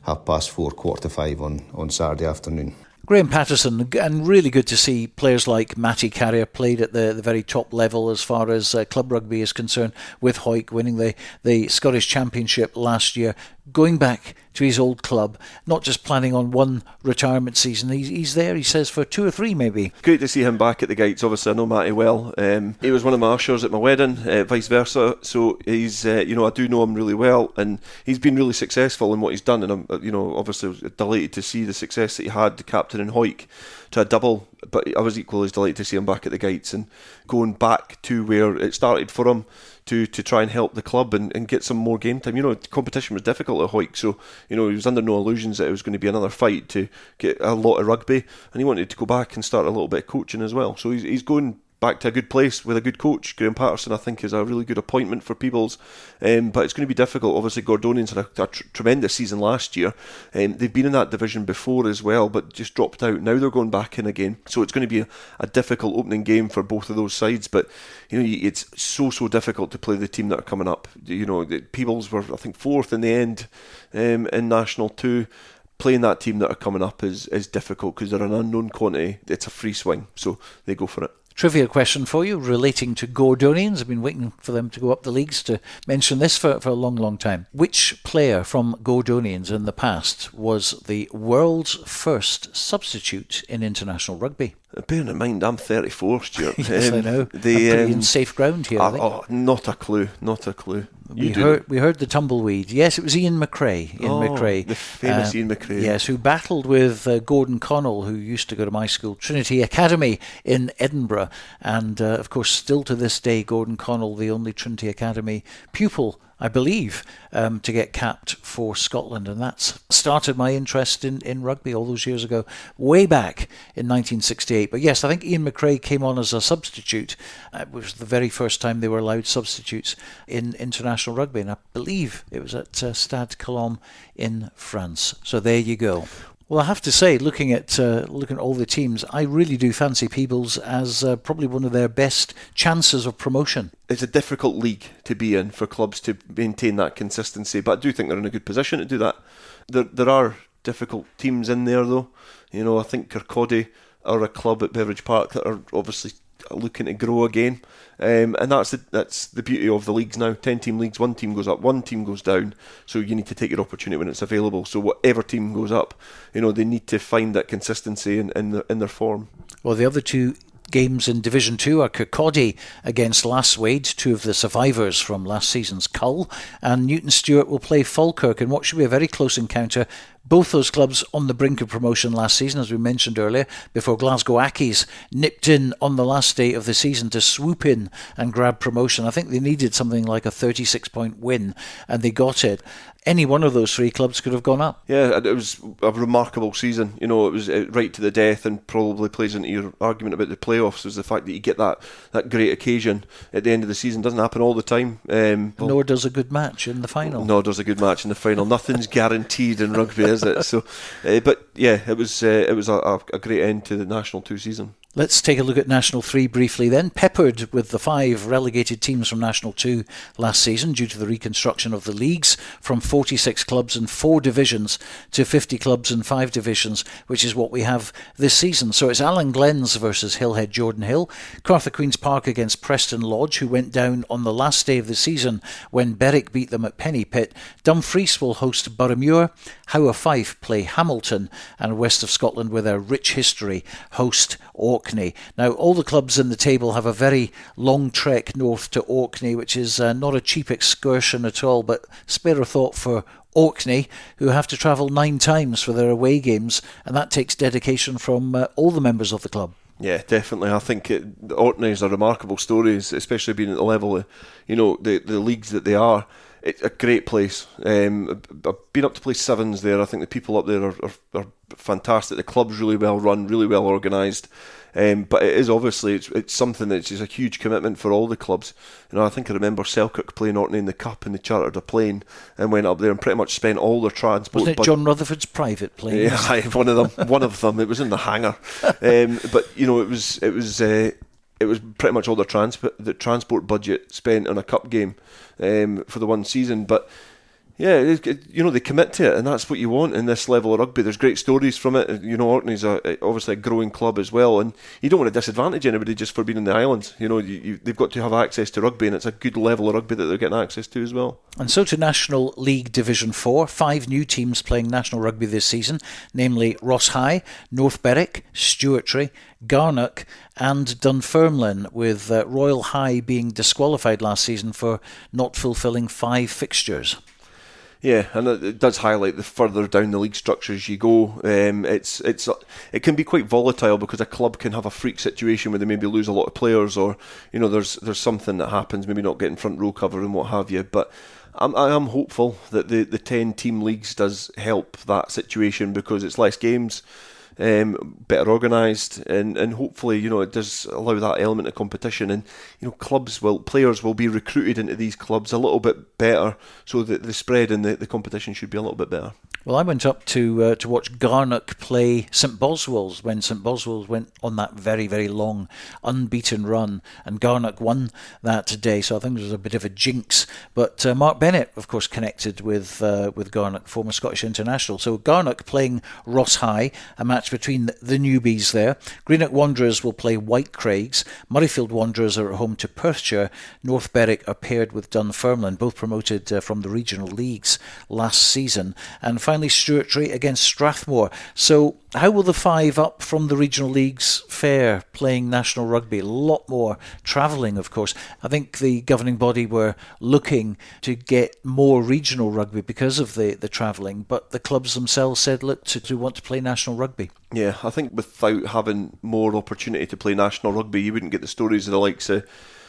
4:30, 4:45 on Saturday afternoon. Graham Patterson, and really good to see players like Matty Carrier played at the very top level as far as club rugby is concerned, with Hawick winning the Scottish Championship last year, going back to his old club, not just planning on one retirement season. He's there, he says, for 2 or 3 maybe. Great to see him back at the Gates. Obviously, I know Matty well. He was one of my ushers at my wedding, vice versa. So he's, I do know him really well, and he's been really successful in what he's done. And I'm, obviously delighted to see the success that he had, the captain in Hawick, to a double. But I was equally as delighted to see him back at the Gates and going back to where it started for him, to try and help the club and get some more game time. Competition was difficult at Hawick, so he was under no illusions that it was going to be another fight to get a lot of rugby, and he wanted to go back and start a little bit of coaching as well. So he's going back to a good place with a good coach. Graham Patterson, I think, is a really good appointment for Peebles, but it's going to be difficult. Obviously, Gordonians had a tremendous season last year. They've been in that division before as well, but just dropped out. Now they're going back in again, so it's going to be a difficult opening game for both of those sides. But it's so difficult to play the team that are coming up. Peebles were, I think, 4th in the end in National 2. Playing that team that are coming up is difficult because they're an unknown quantity. It's a free swing, so they go for it. Trivia question for you relating to Gordonians. I've been waiting for them to go up the leagues to mention this for a long time. Which player from Gordonians in the past was the world's first substitute in international rugby? Bearing in mind, I'm 34, Stuart. Yes, I know. I'm pretty in safe ground here, I think. Not a clue. We heard the tumbleweed. Yes, it was Ian McRae. The famous Ian McRae. Yes, who battled with Gordon Connell, who used to go to my school, Trinity Academy in Edinburgh. And, of course, still to this day, Gordon Connell, the only Trinity Academy pupil, I believe, to get capped for Scotland. And that's started my interest in rugby all those years ago, way back in 1968. But yes, I think Ian McRae came on as a substitute. It was the very first time they were allowed substitutes in international rugby. And I believe it was at Stade Colombe in France. So there you go. Well, I have to say, looking at all the teams, I really do fancy Peebles as probably one of their best chances of promotion. It's a difficult league to be in for clubs to maintain that consistency, but I do think they're in a good position to do that. There are difficult teams in there, though. I think Kirkcaldy are a club at Beveridge Park that are obviously looking to grow again. And that's the beauty of the leagues now. 10-team leagues, one team goes up, one team goes down. So you need to take your opportunity when it's available. So whatever team goes up, they need to find that consistency in their form. Well, the other two games in Division 2 are Kirkcaldy against Lasswade, two of the survivors from last season's cull, and Newton Stewart will play Falkirk in what should be a very close encounter. Both those clubs on the brink of promotion last season, as we mentioned earlier, before Glasgow Accies nipped in on the last day of the season to swoop in and grab promotion. I think they needed something like a 36-point win, and they got it. Any one of those three clubs could have gone up. Yeah, it was a remarkable season. It was right to the death, and probably plays into your argument about the playoffs, is the fact that you get that great occasion at the end of the season. Doesn't happen all the time. Nor does a good match in the final. Nothing's guaranteed in rugby, is it? So, but yeah, it was a great end to the National 2 season. Let's take a look at National 3 briefly then. Peppered with the 5 relegated teams from National 2 last season due to the reconstruction of the leagues from 46 clubs and 4 divisions to 50 clubs and 5 divisions, which is what we have this season. So it's Alan Glens versus Hillhead Jordan Hill, Cartha Queen's Park against Preston Lodge, who went down on the last day of the season when Berwick beat them at Penny Pit. Dumfries will host Boroughmuir, Howe Fife play Hamilton, and West of Scotland, with a rich history, host Orkney. Now, all the clubs in the table have a very long trek north to Orkney, which is not a cheap excursion at all, but spare a thought for Orkney, who have to travel 9 times for their away games, and that takes dedication from all the members of the club. Yeah, definitely. I think Orkney is a remarkable story, especially being at the level of, the leagues that they are. It's a great place. I've been up to play sevens there. I think the people up there are fantastic. The club's really well run, really well organised. But it is obviously it's something that's just a huge commitment for all the clubs. I think I remember Selkirk playing Orkney in the Cup, and they chartered a plane and went up there and pretty much spent all their transport. Wasn't it John Rutherford's private plane? Yeah, one of them. It was in the hangar. But it was pretty much all the transport budget spent on a cup game for the one season. But yeah, they commit to it, and that's what you want in this level of rugby. There's great stories from it. Orkney's obviously a growing club as well, and you don't want to disadvantage anybody just for being in the islands. They've got to have access to rugby, and it's a good level of rugby that they're getting access to as well. And so to National League Division 4, 5 new teams playing national rugby this season, namely Ross High, North Berwick, Stewartry, Garnock and Dunfermline, with Royal High being disqualified last season for not fulfilling 5 fixtures. Yeah, and it does highlight the further down the league structures you go. It can be quite volatile, because a club can have a freak situation where they maybe lose a lot of players, or there's something that happens, maybe not getting front row cover and what have you. But I am hopeful that the 10-team leagues does help that situation, because it's less games, better organised, and hopefully it does allow that element of competition, and players will be recruited into these clubs a little bit better, so that the spread and the competition should be a little bit better. Well, I went up to watch Garnock play St Boswell's when St Boswell's went on that very, very long unbeaten run, and Garnock won that day, so I think it was a bit of a jinx. But Mark Bennett, of course, connected with Garnock, former Scottish international. So Garnock playing Ross High, a match between the newbies there. Greenock Wanderers will play White Craigs. Murrayfield Wanderers are at home to Perthshire. North Berwick are paired with Dunfermline, both promoted from the regional leagues last season. And finally, Stewartry against Strathmore. So how will the 5 up from the regional leagues fare playing national rugby? A lot more travelling, of course. I think the governing body were looking to get more regional rugby because of the travelling, but the clubs themselves said, look, to want to play national rugby. Yeah, I think without having more opportunity to play national rugby, you wouldn't get the stories of the likes of,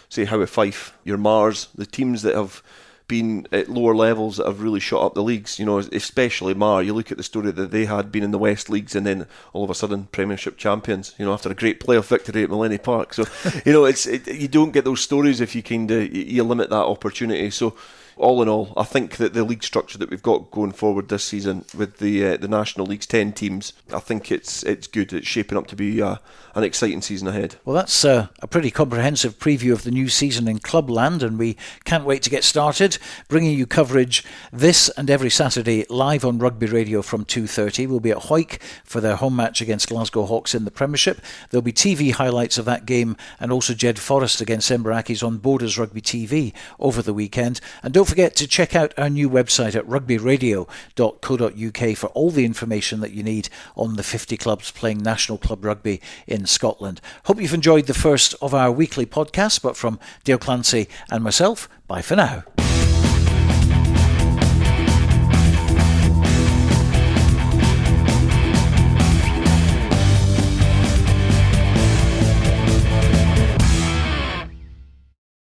say, Howe Fife, your Mars, the teams that have been at lower levels that have really shot up the leagues, especially Mar. You look at the story that they had been in the West Leagues, and then all of a sudden Premiership champions, after a great playoff victory at Millennium Park. So, you don't get those stories if you you limit that opportunity. So, all in all, I think that the league structure that we've got going forward this season with the National League's 10 teams, I think it's good. It's shaping up to be an exciting season ahead. Well, that's a pretty comprehensive preview of the new season in Clubland, and we can't wait to get started, bringing you coverage this and every Saturday live on Rugby Radio from 2:30. We'll be at Hawick for their home match against Glasgow Hawks in the Premiership. There'll be TV highlights of that game, and also Jed Forrest against Embrackis on Borders Rugby TV over the weekend. And don't forget to check out our new website at rugbyradio.co.uk for all the information that you need on the 50 clubs playing National Club Rugby in Scotland. Hope you've enjoyed the first of our weekly podcasts, but from Dale Clancy and myself, bye for now.